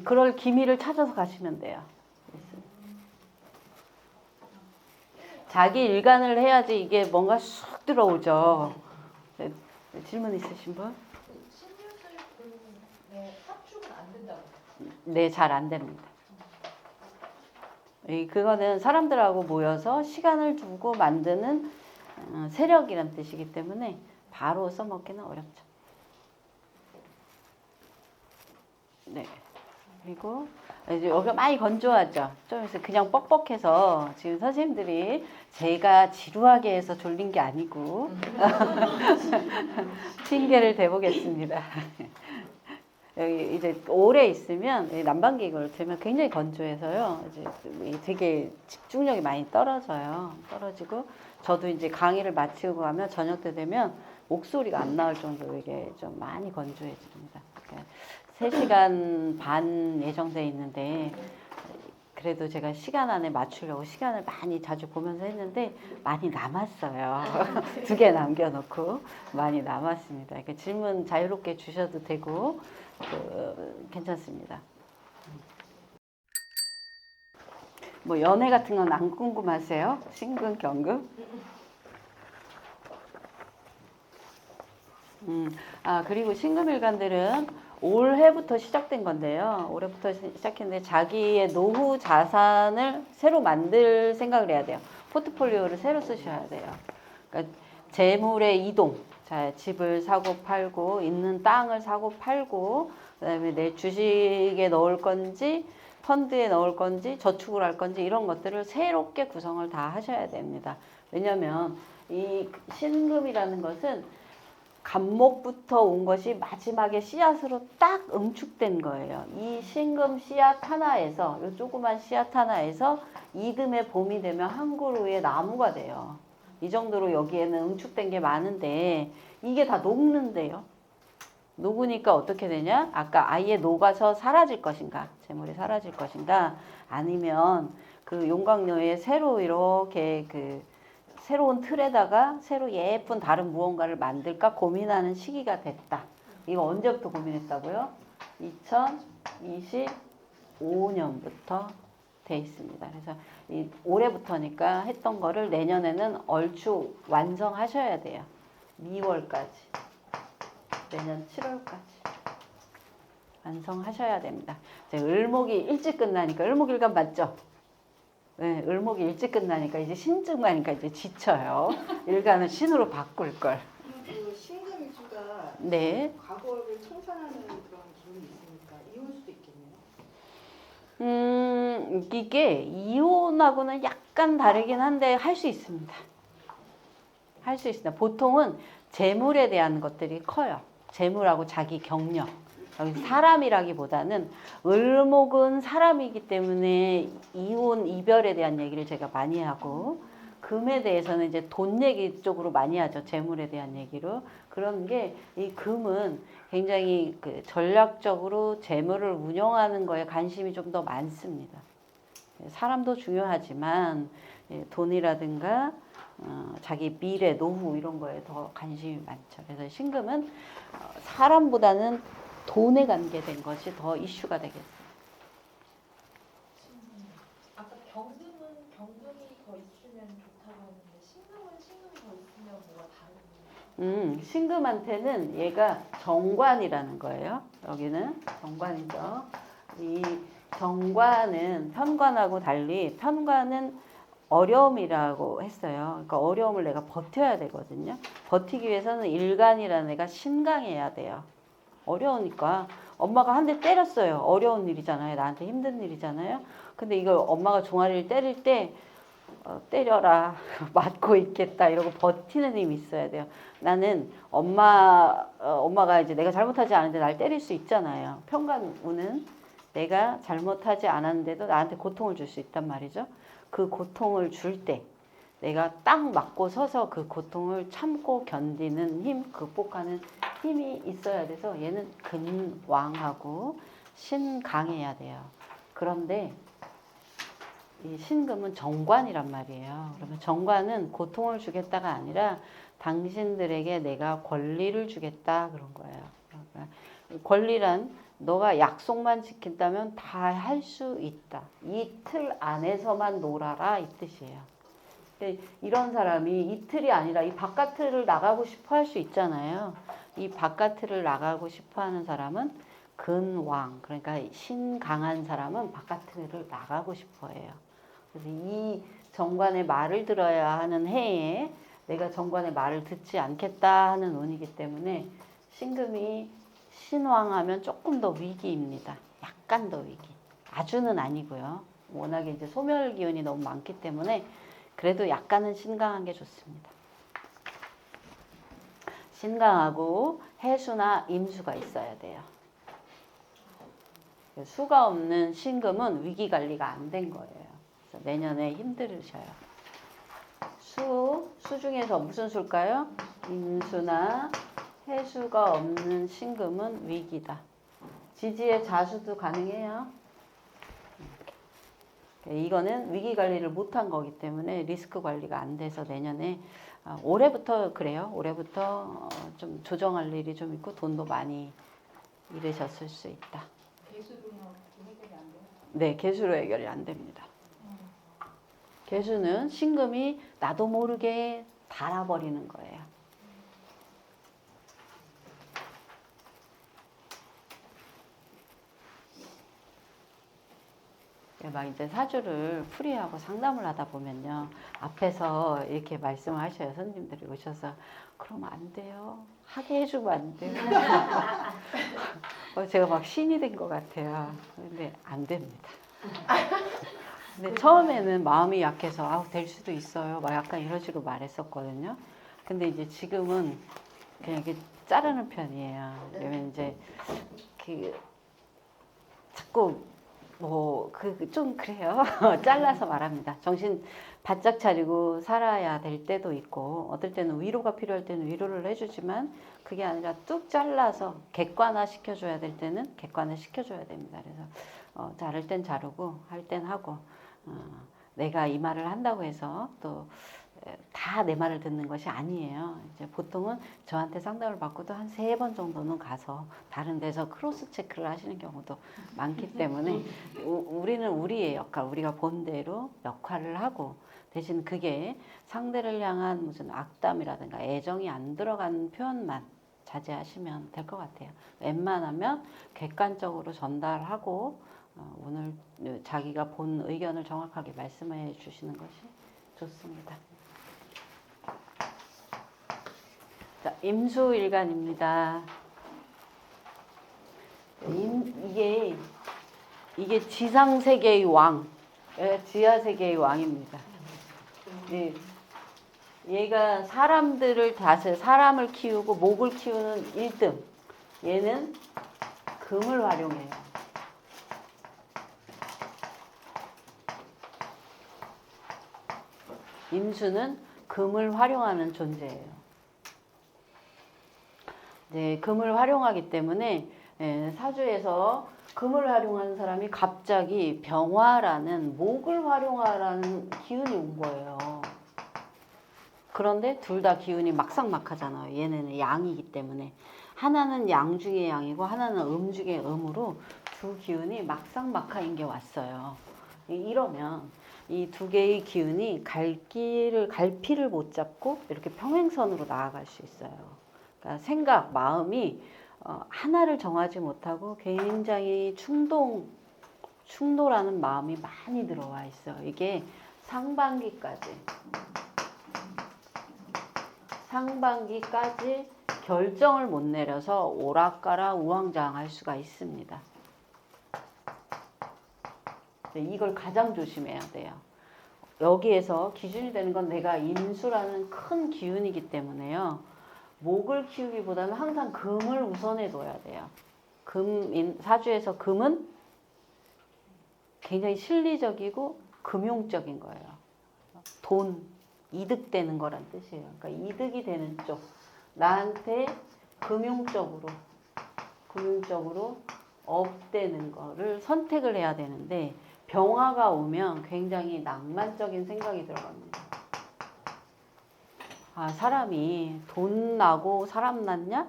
그럴 기미를 찾아서 가시면 돼요. 자기 일간을 해야지 이게 뭔가 쑥 들어오죠. 네, 질문 있으신 분? 신유술의 합축은 안 된다고. 네, 잘 안 됩니다. 그거는 사람들하고 모여서 시간을 두고 만드는 세력이란 뜻이기 때문에 바로 써먹기는 어렵죠. 네. 그리고 이제 여기가 많이 건조하죠. 좀 있으면 그냥 뻑뻑해서 지금 선생님들이 제가 지루하게 해서 졸린 게 아니고 핑계를 대보겠습니다. 여기 이제 오래 있으면 난방기 이걸 들면 굉장히 건조해서요. 이제 되게 집중력이 많이 떨어져요. 떨어지고 저도 이제 강의를 마치고 가면 저녁 때 되면 목소리가 안 나올 정도로 이게 좀 많이 건조해집니다. 그러니까 3시간 반 예정돼 있는데 그래도 제가 시간 안에 맞추려고 시간을 많이 자주 보면서 했는데 많이 남았어요. 2개 남겨놓고 많이 남았습니다. 그러니까 질문 자유롭게 주셔도 되고 괜찮습니다. 뭐 연애 같은 건 안 궁금하세요? 신금, 경금? 그리고 신금일간들은 올해부터 시작된 건데요. 올해부터 시작했는데 자기의 노후 자산을 새로 만들 생각을 해야 돼요. 포트폴리오를 새로 쓰셔야 돼요. 그러니까 재물의 이동, 자, 집을 사고 팔고 있는 땅을 사고 팔고 그다음에 내 주식에 넣을 건지 펀드에 넣을 건지 저축을 할 건지 이런 것들을 새롭게 구성을 다 하셔야 됩니다. 왜냐하면 이 신금이라는 것은 간목부터 온 것이 마지막에 씨앗으로 딱 응축된 거예요. 이 신금 씨앗 하나에서 이 조그만 씨앗 하나에서 이듬해 봄이 되면 한 그루의 나무가 돼요. 이 정도로 여기에는 응축된 게 많은데 이게 다 녹는데요. 녹으니까 어떻게 되냐? 아까 아예 녹아서 사라질 것인가? 재물이 사라질 것인가? 아니면 그 용광로에 새로 이렇게 그 새로운 틀에다가 새로 예쁜 다른 무언가를 만들까 고민하는 시기가 됐다. 이거 언제부터 고민했다고요? 2025년부터 돼 있습니다. 그래서 이 올해부터니까 했던 거를 내년에는 얼추 완성하셔야 돼요. 2월까지. 내년 7월까지. 완성하셔야 됩니다. 이제 을목이 일찍 끝나니까, 을목일간 맞죠? 네, 을목이 일찍 끝나니까 이제 신증 가니까 이제 지쳐요. 일간은 신으로 바꿀 걸. 그 신금일주가 네. 과거를 청산하는 그런 기운이 있으니까 이혼 수도 있겠네요. 이게 이혼하고는 약간 다르긴 한데 할 수 있습니다. 할 수 있습니다. 보통은 재물에 대한 것들이 커요. 재물하고 자기 경력. 여기 사람이라기보다는 을목은 사람이기 때문에 이혼, 이별에 대한 얘기를 제가 많이 하고 금에 대해서는 이제 돈 얘기 쪽으로 많이 하죠. 재물에 대한 얘기로. 그런 게 이 금은 굉장히 그 전략적으로 재물을 운영하는 거에 관심이 좀 더 많습니다. 사람도 중요하지만 돈이라든가 자기 미래, 노후 이런 거에 더 관심이 많죠. 그래서 신금은 사람보다는 돈에 관계된 것이 더 이슈가 되겠어요. 아까 경금은 경금이 더 있으면 좋다고 했는데 신금은 신금이 더 있으면 뭐가 다른가요? 신금한테는 얘가 정관이라는 거예요. 여기는 정관이죠. 이 정관은 편관하고 달리 편관은 어려움이라고 했어요. 그러니까 어려움을 내가 버텨야 되거든요. 버티기 위해서는 일간이라는 애가 신강해야 돼요. 어려우니까 엄마가 한 대 때렸어요. 어려운 일이잖아요. 나한테 힘든 일이잖아요. 근데 이걸 엄마가 종아리를 때릴 때 때려라 맞고 있겠다 이러고 버티는 힘이 있어야 돼요. 나는 엄마가 이제 내가 잘못하지 않은데 날 때릴 수 있잖아요. 편관운은 내가 잘못하지 않았는데도 나한테 고통을 줄 수 있단 말이죠. 그 고통을 줄 때 내가 딱 맞고 서서 그 고통을 참고 견디는 힘, 극복하는 힘이 있어야 돼서 얘는 근왕하고 신강해야 돼요. 그런데 이 신금은 정관이란 말이에요. 그러면 정관은 고통을 주겠다가 아니라 당신들에게 내가 권리를 주겠다 그런 거예요. 그러니까 권리란 너가 약속만 지킨다면 다 할 수 있다. 이 틀 안에서만 놀아라 이 뜻이에요. 이런 사람이 이틀이 아니라 이 바깥을 나가고 싶어 할 수 있잖아요. 이 바깥을 나가고 싶어 하는 사람은 근왕, 그러니까 신 강한 사람은 바깥을 나가고 싶어 해요. 그래서 이 정관의 말을 들어야 하는 해에 내가 정관의 말을 듣지 않겠다 하는 운이기 때문에 신금이 신왕하면 조금 더 위기입니다. 약간 더 위기. 아주는 아니고요. 워낙에 이제 소멸 기운이 너무 많기 때문에 그래도 약간은 신강한 게 좋습니다. 신강하고 해수나 임수가 있어야 돼요. 수가 없는 신금은 위기 관리가 안 된 거예요. 그래서 내년에 힘들으셔요. 수 중에서 무슨 수일까요? 임수나 해수가 없는 신금은 위기다. 지지의 자수도 가능해요. 이거는 위기 관리를 못한 거기 때문에 리스크 관리가 안 돼서 내년에 올해부터 그래요. 올해부터 좀 조정할 일이 좀 있고 돈도 많이 잃으셨을 수 있다. 개수로는 해결이 안 돼요? 네, 개수로 해결이 안 됩니다. 개수는 신금이 나도 모르게 달아버리는 거예요. 막 이제 사주를 풀이하고 상담을 하다 보면요. 앞에서 이렇게 말씀을 하셔요. 선생님들이 오셔서. 그러면 안 돼요. 하게 해주면 안 돼요. 제가 막 신이 된 것 같아요. 근데 안 됩니다. 근데 처음에는 마음이 약해서 아우 될 수도 있어요. 막 약간 이런 식으로 말했었거든요. 근데 이제 지금은 그냥 이렇게 자르는 편이에요. 왜냐면 이제 그 자꾸 좀 그래요. 잘라서 말합니다. 정신 바짝 차리고 살아야 될 때도 있고 어떨 때는 위로가 필요할 때는 위로를 해주지만 그게 아니라 뚝 잘라서 객관화 시켜줘야 될 때는 객관화 시켜줘야 됩니다. 그래서 자를 땐 자르고 할 땐 하고 내가 이 말을 한다고 해서 또 다 내 말을 듣는 것이 아니에요. 이제 보통은 저한테 상담을 받고도 한 3번 정도는 가서 다른 데서 크로스 체크를 하시는 경우도 많기 때문에 우리는 우리의 역할, 우리가 본 대로 역할을 하고 대신 그게 상대를 향한 무슨 악담이라든가 애정이 안 들어간 표현만 자제하시면 될 것 같아요. 웬만하면 객관적으로 전달하고 오늘 자기가 본 의견을 정확하게 말씀해 주시는 것이 좋습니다. 자, 임수일간입니다. 이게 지상세계의 왕, 지하세계의 왕입니다. 네. 얘가 사람들을 사람을 키우고 목을 키우는 1등. 얘는 금을 활용해요. 임수는 금을 활용하는 존재예요. 네, 금을 활용하기 때문에 사주에서 금을 활용하는 사람이 갑자기 병화라는 목을 활용하라는 기운이 온 거예요. 그런데 둘 다 기운이 막상막하잖아요. 얘네는 양이기 때문에. 하나는 양 중의 양이고 하나는 음 중의 음으로 두 기운이 막상막하인 게 왔어요. 이러면 이 두 개의 기운이 갈피를 못 잡고 이렇게 평행선으로 나아갈 수 있어요. 그러니까 생각, 마음이 하나를 정하지 못하고 굉장히 충돌하는 마음이 많이 들어와 있어요. 이게 상반기까지 결정을 못 내려서 오락가락 우왕좌왕할 수가 있습니다. 이걸 가장 조심해야 돼요. 여기에서 기준이 되는 건 내가 임수라는 큰 기운이기 때문에요. 목을 키우기보다는 항상 금을 우선해 둬야 돼요. 사주에서 금은 굉장히 실리적이고 금용적인 거예요. 돈, 이득되는 거란 뜻이에요. 그러니까 이득이 되는 쪽, 나한테 금용적으로 업되는 거를 선택을 해야 되는데 병화가 오면 굉장히 낭만적인 생각이 들어갑니다. 사람이 돈 나고 사람 낳냐?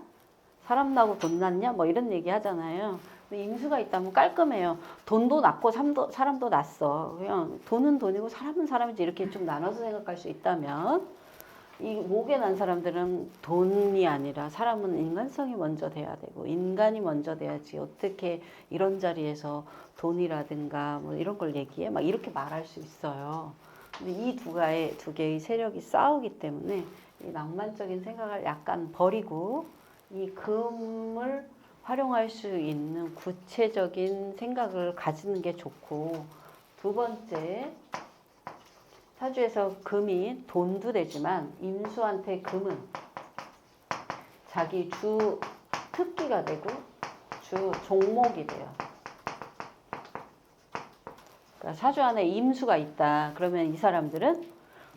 사람 나고 돈 낳냐? 뭐 이런 얘기 하잖아요. 근데 임수가 있다면 깔끔해요. 돈도 낳고 사람도 낳았어. 그냥 돈은 돈이고 사람은 사람이지 이렇게 좀 나눠서 생각할 수 있다면 이 목에 난 사람들은 돈이 아니라 사람은 인간성이 먼저 돼야 되고 인간이 먼저 돼야지 어떻게 이런 자리에서 돈이라든가 뭐 이런 걸 얘기해? 막 이렇게 말할 수 있어요. 근데 이 두 개의 세력이 싸우기 때문에 이 낭만적인 생각을 약간 버리고 이 금을 활용할 수 있는 구체적인 생각을 가지는 게 좋고 두 번째 사주에서 금이 돈도 되지만 임수한테 금은 자기 주 특기가 되고 주 종목이 돼요. 그러니까 사주 안에 임수가 있다. 그러면 이 사람들은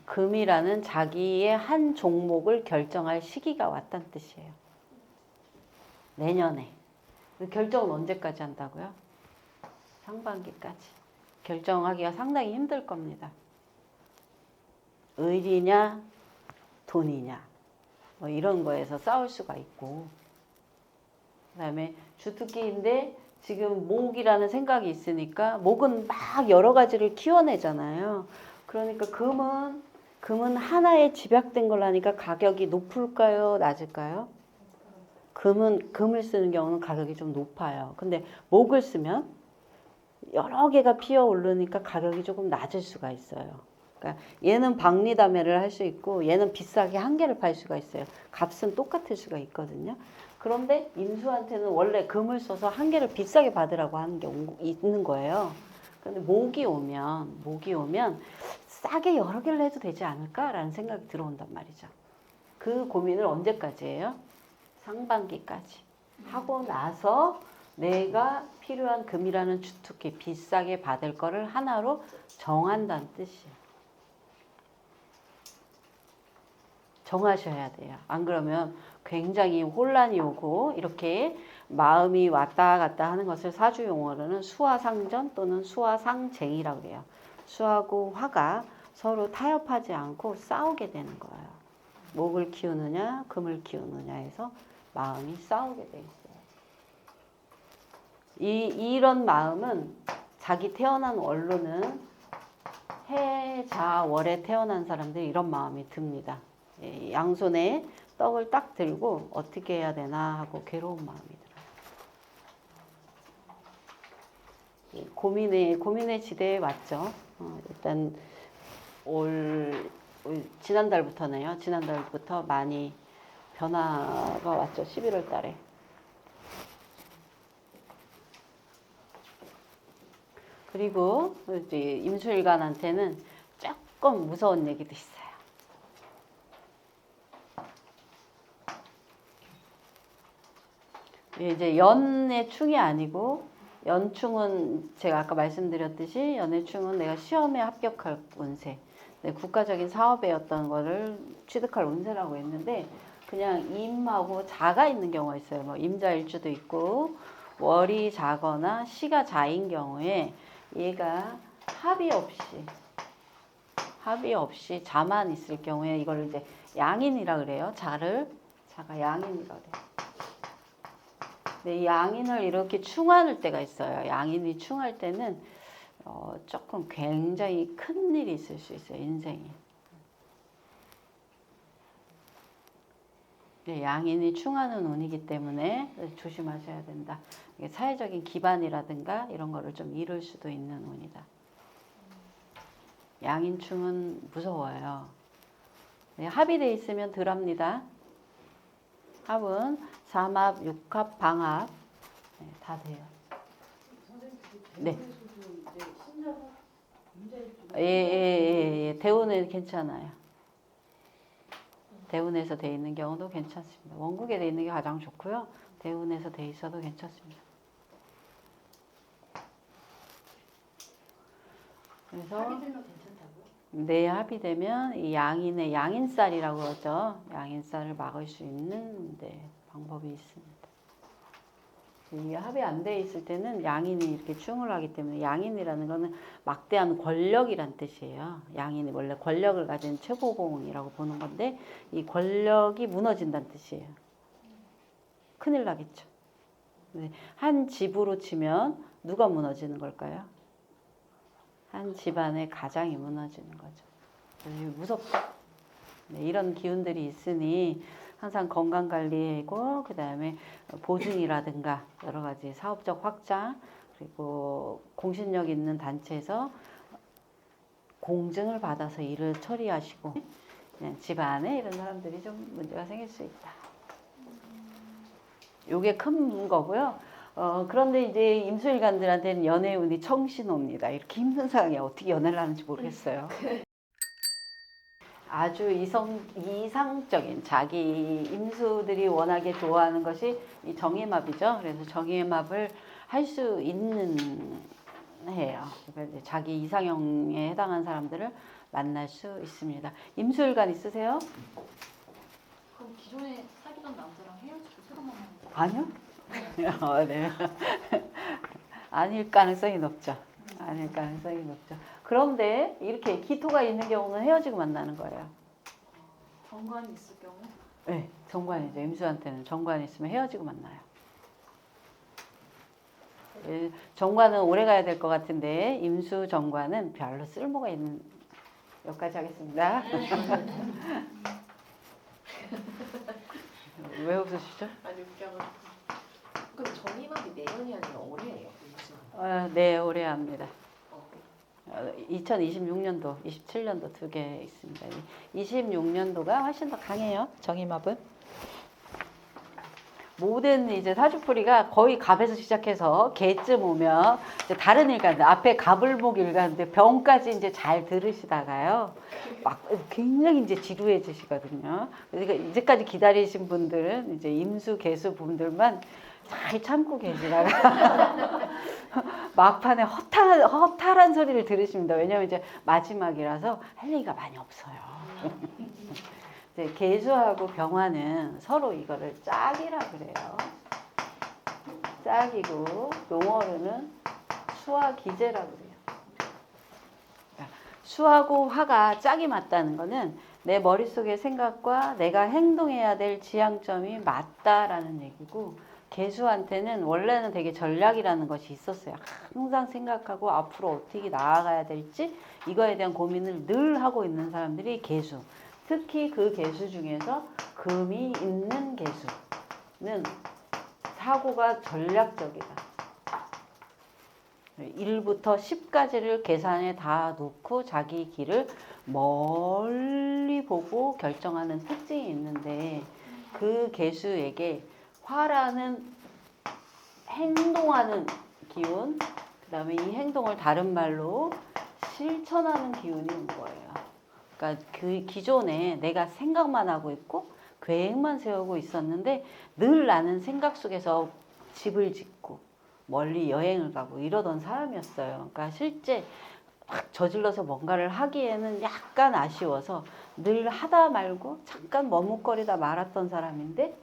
금이라는 자기의 한 종목을 결정할 시기가 왔다는 뜻이에요. 내년에. 결정은 언제까지 한다고요? 상반기까지. 결정하기가 상당히 힘들 겁니다. 의리냐 돈이냐 뭐 이런 거에서 싸울 수가 있고 그 다음에 주특기인데 지금 목이라는 생각이 있으니까 목은 막 여러 가지를 키워내잖아요. 그러니까 금은 하나에 집약된 걸로 하니까 가격이 높을까요? 낮을까요? 금을 쓰는 경우는 가격이 좀 높아요. 근데 목을 쓰면 여러 개가 피어 오르니까 가격이 조금 낮을 수가 있어요. 그러니까 얘는 박리다매를 할 수 있고 얘는 비싸게 한 개를 팔 수가 있어요. 값은 똑같을 수가 있거든요. 그런데 임수한테는 원래 금을 써서 한 개를 비싸게 받으라고 하는 게 있는 거예요. 그런데 목이 오면 싸게 여러 개를 해도 되지 않을까라는 생각이 들어온단 말이죠. 그 고민을 언제까지 해요? 상반기까지 하고 나서 내가 필요한 금이라는 주특기 비싸게 받을 거를 하나로 정한다는 뜻이에요. 정하셔야 돼요. 안 그러면 굉장히 혼란이 오고 이렇게 마음이 왔다 갔다 하는 것을 사주 용어로는 수화상전 또는 수화상쟁이라고 그래요. 수하고 화가 서로 타협하지 않고 싸우게 되는 거예요. 목을 키우느냐 금을 키우느냐 해서 마음이 싸우게 돼 있어요. 이런 마음은 자기 태어난 원로는 해자월에 태어난 사람들이 이런 마음이 듭니다. 양손에 떡을 딱 들고 어떻게 해야 되나 하고 괴로운 마음이 들어요. 고민의 지대에 왔죠. 일단 지난달부터네요. 지난달부터 많이 변화가 왔죠. 11월 달에. 그리고 이제 임수일간한테는 조금 무서운 얘기도 있어요. 이제 연의 충이 아니고 연충은 제가 아까 말씀드렸듯이 연의 충은 내가 시험에 합격할 운세, 국가적인 사업에 어떤 거를 취득할 운세라고 했는데 그냥 임하고 자가 있는 경우가 있어요. 뭐 임자일주도 있고 월이 자거나 시가 자인 경우에 얘가 합의 없이 자만 있을 경우에 이걸 이제 양인이라 그래요. 자가 양인이라 그래요. 근데 이 양인을 이렇게 충할 때가 있어요. 양인이 충할 때는 조금 굉장히 큰 일이 있을 수 있어요. 인생에. 네, 양인이 충하는 운이기 때문에 조심하셔야 된다. 이게 사회적인 기반이라든가 이런 거를 좀 잃을 수도 있는 운이다. 양인충은 무서워요. 네, 합이 돼 있으면 덜합니다. 합은 삼합, 육합, 방합 다 돼요. 네. 예. 대운에 괜찮아요. 대운에서 돼 있는 경우도 괜찮습니다. 원국에 돼 있는 게 가장 좋고요. 대운에서 돼 있어도 괜찮습니다. 그래서 합의되면 괜찮다고요? 네, 합의되면 이 양인의 양인살이라고 그러죠. 양인살을 막을 수 있는 방법이 있습니다. 이게 합의 안 돼 있을 때는 양인이 이렇게 충을 하기 때문에 양인이라는 거는 막대한 권력이란 뜻이에요. 양인이 원래 권력을 가진 최고봉이라고 보는 건데 이 권력이 무너진다는 뜻이에요. 큰일 나겠죠. 한 집으로 치면 누가 무너지는 걸까요? 한 집안의 가장이 무너지는 거죠. 무섭다. 이런 기운들이 있으니 항상 건강 관리하고 그 다음에 보증이라든가 여러 가지 사업적 확장 그리고 공신력 있는 단체에서 공증을 받아서 일을 처리하시고 그냥 집안에 이런 사람들이 좀 문제가 생길 수 있다. 요게 큰 거고요. 그런데 이제 임수일간들한테는 연애운이 청신호입니다. 이렇게 힘든 상황에 어떻게 연애를 하는지 모르겠어요. 아주 이상적인 자기 임수들이 워낙에 좋아하는 것이 이 정해마비죠. 그래서 정해마비를 할 수 있는 해예요. 그러니까 자기 이상형에 해당한 사람들을 만날 수 있습니다. 임수일간 있으세요? 그럼 기존에 사귀던 남자랑 헤어지고 새로 만나는 거 아니요. 네. 아닐 가능성이 높죠. 아닐 가능성이 높죠. 그런데 이렇게 기토가 있는 경우는 헤어지고 만나는 거예요. 정관이 있을 경우? 네, 정관이죠. 임수한테는 정관이 있으면 헤어지고 만나요. 예, 정관은 오래 가야 될 것 같은데 임수 정관은 별로 쓸모가 있는 여기까지 하겠습니다. 왜 웃으시죠? 아니 웃겨가지고. 그럼 정임합이 내년이 아니라 올해예요? 임수는? 네, 올해 합니다. 2026년도, 27년도 두 개 있습니다. 26년도가 훨씬 더 강해요. 정임합은. 모든 이제 사주풀이가 거의 갑에서 시작해서 개쯤 오면 이제 다른 일간들 앞에 갑을목 일간들 병까지 이제 잘 들으시다가요. 막 굉장히 이제 지루해지시거든요. 그러니까 이제까지 기다리신 분들은 이제 임수, 개수 분들만 잘 참고 계시다가 막판에 허탈한 소리를 들으십니다. 왜냐하면 이제 마지막이라서 할 얘기가 많이 없어요. 이제 개수하고 병화는 서로 이거를 짝이라 그래요. 짝이고 용어로는 수화 기재라 그래요. 그러니까 수하고 화가 짝이 맞다는 거는 내 머릿속의 생각과 내가 행동해야 될 지향점이 맞다라는 얘기고, 개수한테는 원래는 되게 전략이라는 것이 있었어요. 항상 생각하고 앞으로 어떻게 나아가야 될지 이거에 대한 고민을 늘 하고 있는 사람들이 개수. 특히 그 개수 중에서 금이 있는 개수는 사고가 전략적이다. 1부터 10까지를 계산에 다 놓고 자기 길을 멀리 보고 결정하는 특징이 있는데, 그 개수에게 화라는 행동하는 기운, 그 다음에 이 행동을 다른 말로 실천하는 기운이 온 거예요. 그러니까 그 기존에 내가 생각만 하고 있고 계획만 세우고 있었는데 늘 나는 생각 속에서 집을 짓고 멀리 여행을 가고 이러던 사람이었어요. 그러니까 실제 막 저질러서 뭔가를 하기에는 약간 아쉬워서 늘 하다 말고 잠깐 머뭇거리다 말았던 사람인데,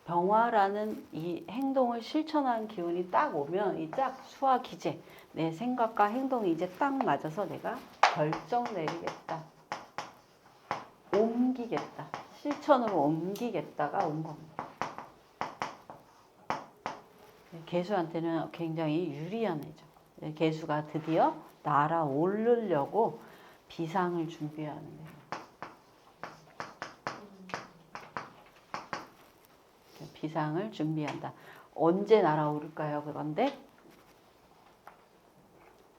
병화라는 이 행동을 실천하는 기운이 딱 오면 이 짝 수화 기재, 내 생각과 행동이 이제 딱 맞아서 내가 결정 내리겠다, 옮기겠다, 실천으로 옮기겠다가 온 겁니다. 개수한테는 굉장히 유리한 해죠. 개수가 드디어 날아오르려고 비상을 준비하는 거예요. 비상을 준비한다. 언제 날아오를까요? 그런데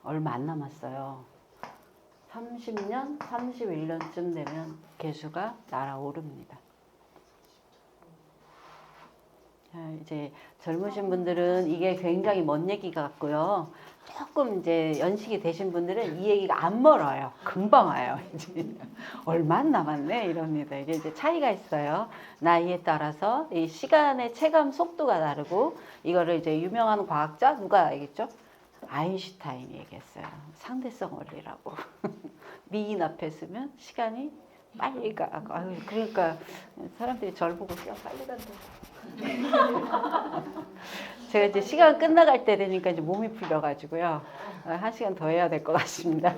얼마 안 남았어요. 30년, 31년쯤 되면 개수가 날아오릅니다. 이제 젊으신 분들은 이게 굉장히 먼 얘기 같고요. 조금 이제 연식이 되신 분들은 이 얘기가 안 멀어요. 금방 와요. 이제 얼마 안 남았네 이럽니다. 이게 이제 차이가 있어요. 나이에 따라서 이 시간의 체감 속도가 다르고, 이거를 이제 유명한 과학자 누가 알겠죠? 아인슈타인이 얘기했어요. 상대성 원리라고. 미인 앞에 서면 시간이 빨리 가. 아유, 그러니까 사람들이 저를 보고 시간 빨리 간다. 제가 이제 시간 끝나갈 때 되니까 이제 몸이 풀려가지고요. 1시간 더 해야 될 것 같습니다.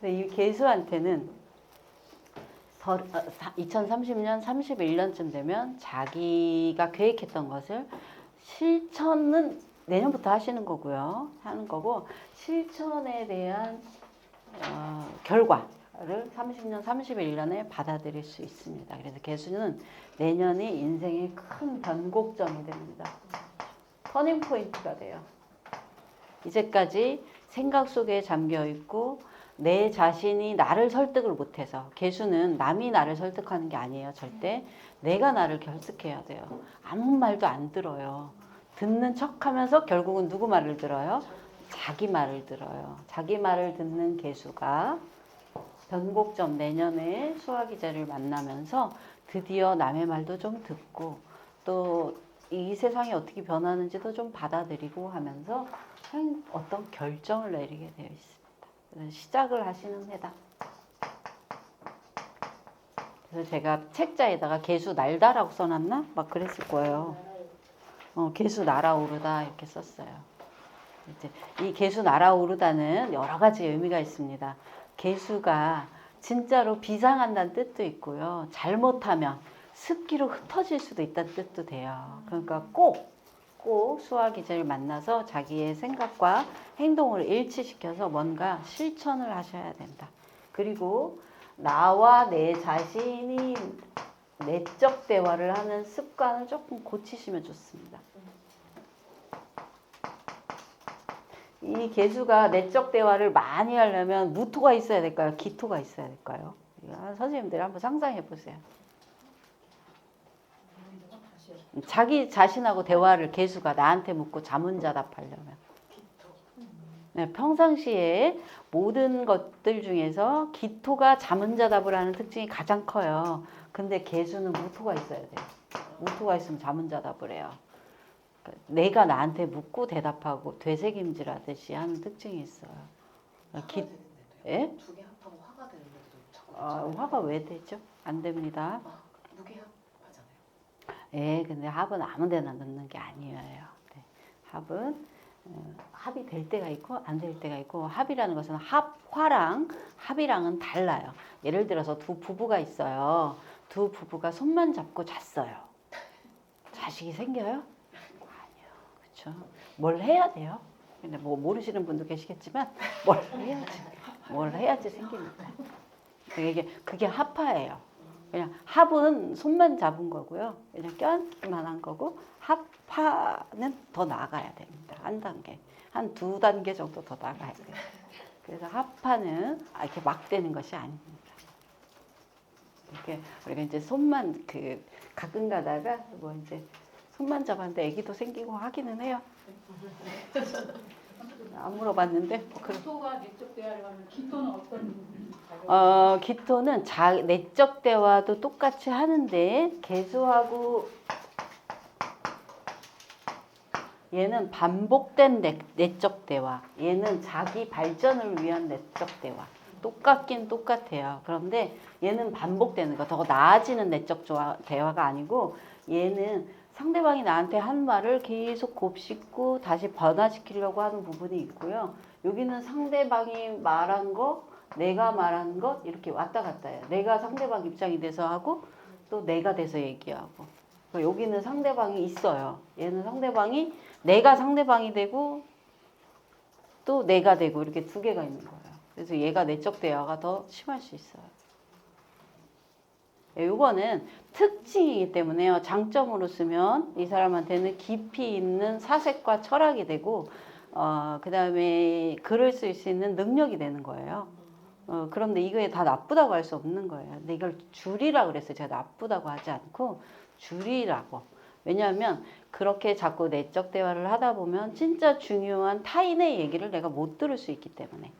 이 개수한테는 2030년, 31년쯤 되면 자기가 계획했던 것을 실천은 내년부터 하시는 거고요. 하는 거고, 실천에 대한 결과를 30년, 31년에 받아들일 수 있습니다. 그래서 개수는 내년이 인생의 큰 변곡점이 됩니다. 터닝 포인트가 돼요. 이제까지 생각 속에 잠겨 있고 내 자신이 나를 설득을 못해서, 개수는 남이 나를 설득하는 게 아니에요. 절대 내가 나를 설득해야 돼요. 아무 말도 안 들어요. 듣는 척하면서 결국은 누구 말을 들어요? 자기 말을 들어요. 자기 말을 듣는 개수가 변곡점, 내년에 수화기제를 만나면서 드디어 남의 말도 좀 듣고 또 이 세상이 어떻게 변하는지도 좀 받아들이고 하면서 어떤 결정을 내리게 되어 있습니다. 그래서 시작을 하시는 해다. 그래서 제가 책자에다가 개수 날다라고 써놨나? 막 그랬을 거예요. 개수 날아오르다 이렇게 썼어요. 이제 이 개수 날아오르다는 여러 가지 의미가 있습니다. 개수가 진짜로 비상한다는 뜻도 있고요. 잘못하면 습기로 흩어질 수도 있다는 뜻도 돼요. 그러니까 꼭 수화기제를 만나서 자기의 생각과 행동을 일치시켜서 뭔가 실천을 하셔야 된다. 그리고 나와 내 자신이 내적 대화를 하는 습관을 조금 고치시면 좋습니다. 이 개수가 내적 대화를 많이 하려면 무토가 있어야 될까요? 기토가 있어야 될까요? 선생님들 한번 상상해 보세요. 자기 자신하고 대화를 개수가 나한테 묻고 자문자답하려면, 네, 평상시에 모든 것들 중에서 기토가 자문자답을 하는 특징이 가장 커요. 근데 개수는 무토가 있어야 돼요. 무토가 있으면 자문자답을 해요. 내가 나한테 묻고 대답하고 되새김질하듯이 하는 특징이 있어요. 예? 두 개 합하고 화가 되는데도 화가 왜 되죠? 안 됩니다. 아, 무게합 하잖아요. 예, 근데 합은 아무 데나 넣는 게 아니에요. 네. 합은 합이 될 때가 있고 안 될 때가 있고 합이라는 것은 합화랑 합이랑은 달라요. 예를 들어서 두 부부가 있어요. 두 부부가 손만 잡고 잤어요. 자식이 생겨요? 아니요. 그렇죠. 뭘 해야 돼요? 근데 뭐 모르시는 분도 계시겠지만 뭘 해야지 생깁니다. 그게 합화예요. 그냥 합은 손만 잡은 거고요. 그냥 껴안기만 한 거고 합화는 더 나가야 됩니다. 한 단계, 한 두 단계 정도 더 나가야 돼요. 그래서 합화는 이렇게 막 되는 것이 아닙니다. 이렇게 우리가 이제 손만 가끔 가다가 뭐 이제 손만 잡았는데 아기도 생기고 하기는 해요. 안 물어봤는데 뭐 기토가 내적 대화를 하면 기토는 어떤 기토는 내적 대화도 똑같이 하는데 개수하고 얘는 반복된 내적 대화, 얘는 자기 발전을 위한 내적 대화. 똑같긴 똑같아요. 그런데 얘는 반복되는 거, 더 나아지는 내적 대화가 아니고 얘는 상대방이 나한테 한 말을 계속 곱씹고 다시 변화시키려고 하는 부분이 있고요. 여기는 상대방이 말한 거, 내가 말한 것 이렇게 왔다 갔다 해요. 내가 상대방 입장이 돼서 하고 또 내가 돼서 얘기하고. 여기는 상대방이 있어요. 얘는 상대방이 내가 상대방이 되고 또 내가 되고 이렇게 두 개가 있는 거예요. 그래서 얘가 내적 대화가 더 심할 수 있어요. 이거는 특징이기 때문에요. 장점으로 쓰면 이 사람한테는 깊이 있는 사색과 철학이 되고 그 다음에 글을 쓸 수 있는 능력이 되는 거예요. 그런데 이거에 다 나쁘다고 할 수 없는 거예요. 근데 이걸 줄이라 그랬어요. 제가 나쁘다고 하지 않고 줄이라고. 왜냐하면 그렇게 자꾸 내적 대화를 하다 보면 진짜 중요한 타인의 얘기를 내가 못 들을 수 있기 때문에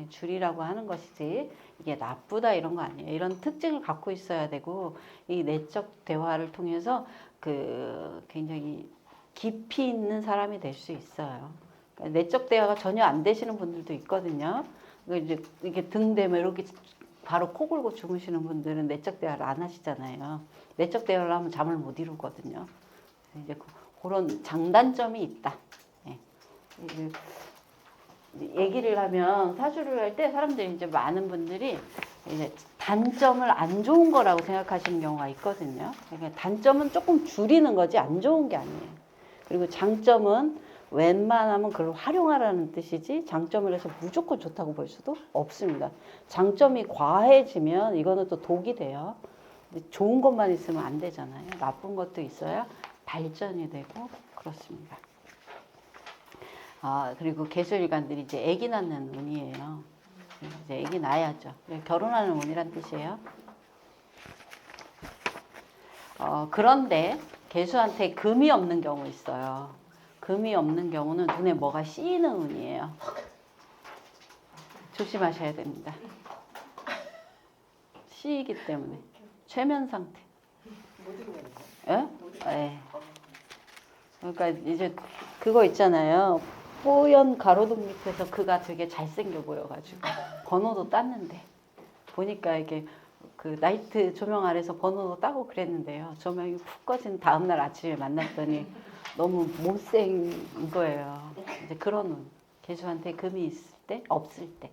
줄이라고 하는 것이지 이게 나쁘다 이런 거 아니에요. 이런 특징을 갖고 있어야 되고 이 내적 대화를 통해서 굉장히 깊이 있는 사람이 될 수 있어요. 그러니까 내적 대화가 전혀 안 되시는 분들도 있거든요. 이제 이게 등 대면 이렇게 바로 코 골고 주무시는 분들은 내적 대화를 안 하시잖아요. 내적 대화를 하면 잠을 못 이루거든요. 이제 그런 장단점이 있다. 예. 얘기를 하면 사주를 할 때 사람들이 이제 많은 분들이 이제 단점을 안 좋은 거라고 생각하시는 경우가 있거든요. 그러니까 단점은 조금 줄이는 거지 안 좋은 게 아니에요. 그리고 장점은 웬만하면 그걸 활용하라는 뜻이지 장점을 해서 무조건 좋다고 볼 수도 없습니다. 장점이 과해지면 이거는 또 독이 돼요. 좋은 것만 있으면 안 되잖아요. 나쁜 것도 있어야 발전이 되고 그렇습니다. 그리고 개술일간들이 이제 아기 낳는 운이에요. 이제 아기 낳아야죠. 결혼하는 운이란 뜻이에요. 그런데 개수한테 금이 없는 경우 있어요. 금이 없는 경우는 눈에 뭐가 씌이는 운이에요. 조심하셔야 됩니다. 씌이기 때문에 최면 상태. 모든 면에서. 예? 네. 그러니까 이제 그거 있잖아요. 뽀얀 가로등 밑에서 그가 되게 잘생겨 보여가지고 번호도 땄는데 보니까 이게 그 나이트 조명 아래서 번호도 따고 그랬는데요. 조명이 푹 꺼진 다음날 아침에 만났더니 너무 못생긴 거예요. 이제 그런 운. 개수한테 금이 있을 때, 없을 때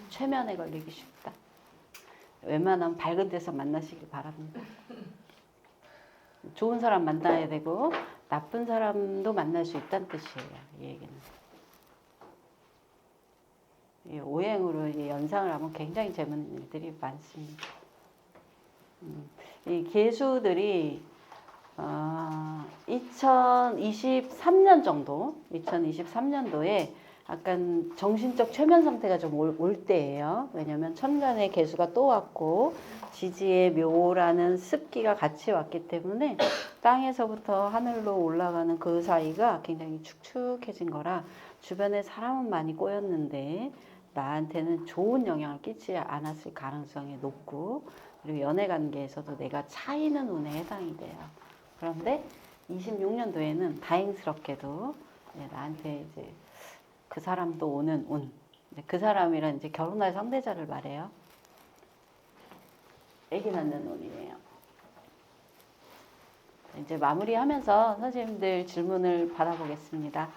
최면에 걸리기 쉽다. 웬만하면 밝은 데서 만나시길 바랍니다. 좋은 사람 만나야 되고 나쁜 사람도 만날 수 있다는 뜻이에요. 이 얘기는. 이 오행으로 이 연상을 하면 굉장히 재밌는 일들이 많습니다. 이 개수들이 2023년 정도, 2023년도에 약간 정신적 최면 상태가 좀 올 때예요. 왜냐하면 천간에 개수가 또 왔고 지지의 묘라는 습기가 같이 왔기 때문에 땅에서부터 하늘로 올라가는 그 사이가 굉장히 축축해진 거라 주변에 사람은 많이 꼬였는데 나한테는 좋은 영향을 끼치지 않았을 가능성이 높고 그리고 연애관계에서도 내가 차이는 운에 해당이 돼요. 그런데 26년도에는 다행스럽게도 나한테 이제 그 사람도 오는 운. 그 사람이란 이제 결혼할 상대자를 말해요. 아기 낳는 운이에요. 이제 마무리하면서 선생님들 질문을 받아보겠습니다.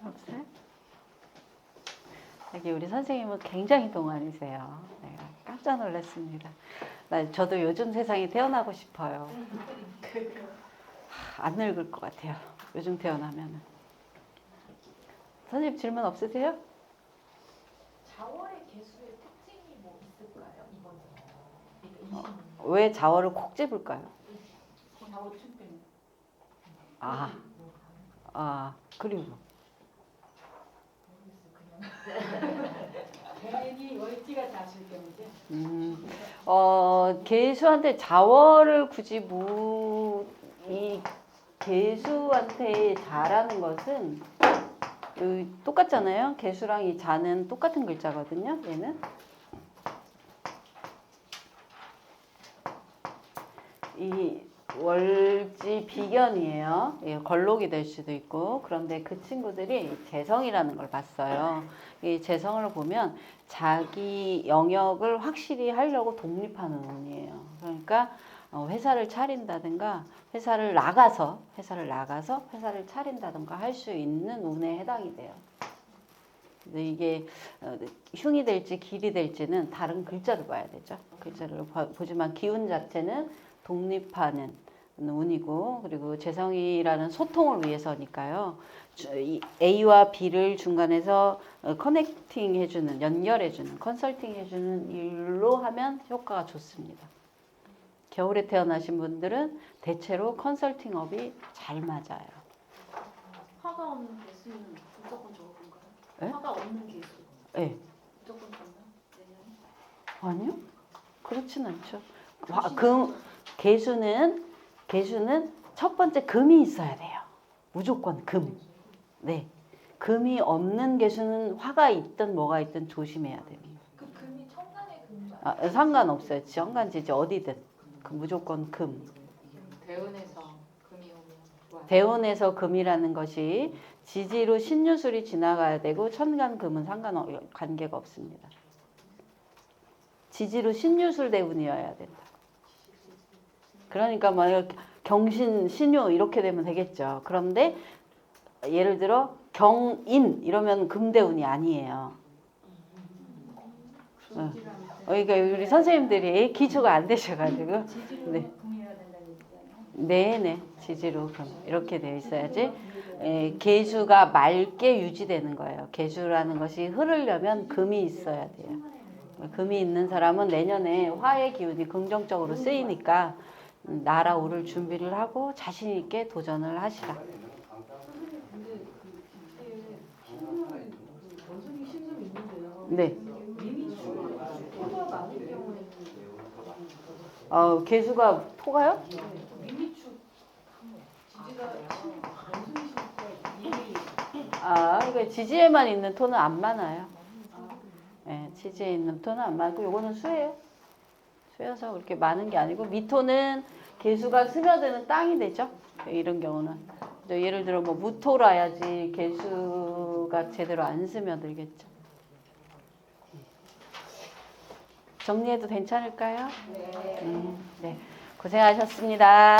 없어요? 여기 우리 선생님은 굉장히 동안이세요. 내가 깜짝 놀랐습니다. 저도 요즘 세상에 태어나고 싶어요. 안 늙을 것 같아요. 요즘 태어나면은. 선생님 질문 없으세요? 자월의 개수의 특징이 뭐 있을까요? 이번에 왜 자월을 콕 집을까요? 자월 춤뱀 그리고 괜히 월지가 자실 경우죠. 개수한테 자월을 굳이 이 개수한테 자라는 것은 똑같잖아요. 개수랑 이 자는 똑같은 글자거든요. 얘는 이 월지 비견이에요. 예, 걸록이 될 수도 있고. 그런데 그 친구들이 재성이라는 걸 봤어요. 이 재성을 보면 자기 영역을 확실히 하려고 독립하는 운이에요. 그러니까 회사를 차린다든가 회사를 나가서 회사를 차린다든가 할 수 있는 운에 해당이 돼요. 근데 이게 흉이 될지 길이 될지는 다른 글자를 봐야 되죠. 글자를 보지만 기운 자체는 독립하는 운이고, 그리고 재성이라는 소통을 위해서니까요. 이 A와 B를 중간에서 커넥팅 해주는, 연결해주는, 컨설팅 해주는 일로 하면 효과가 좋습니다. 겨울에 태어나신 분들은 대체로 컨설팅업이 잘 맞아요. 화가 없는 개수는 무조건 좋은 건가요? 네? 화가 없는 개수 네. 무조건 좋나? 내년에? 아니요. 그렇진 않죠. 개수는 첫 번째 금이 있어야 돼요. 무조건 금. 네. 금이 없는 개수는 화가 있든 뭐가 있든 조심해야 됩니다. 그 금이 천간의 금이 상관없어요. 정간지지 어디든. 무조건 금. 대운에서 금이 오면 좋아요. 대운에서 금이라는 것이 지지로 신유술이 지나가야 되고 천간 금은 관계가 없습니다. 지지로 신유술 대운이어야 된다. 그러니까 만약 경신, 신유 이렇게 되면 되겠죠. 그런데 예를 들어 경인 이러면 금대운이 아니에요. 그러니까 우리 선생님들이 기초가 안 되셔가지고 네. 네네 지지로 금 이렇게 되어 있어야지. 개수가 맑게 유지되는 거예요. 개수라는 것이 흐르려면 금이 있어야 돼요. 금이 있는 사람은 내년에 화의 기운이 긍정적으로 쓰이니까 날아오를 준비를 하고 자신 있게 도전을 하시라. 원숭이 신금이 있는데요. 네. 토가 많은 경우에는 개수가 토가요? 미미축 지지가 원숭이 신금 그러니까 지지에만 있는 토는 안 많아요. 네, 지지에 있는 토는 안 많고 요거는 수예요. 수여서 그렇게 많은 게 아니고 미토는 개수가 스며드는 땅이 되죠. 이런 경우는 예를 들어 뭐 무토라야지 개수가 제대로 안 스며들겠죠. 정리해도 괜찮을까요? 네. 고생하셨습니다.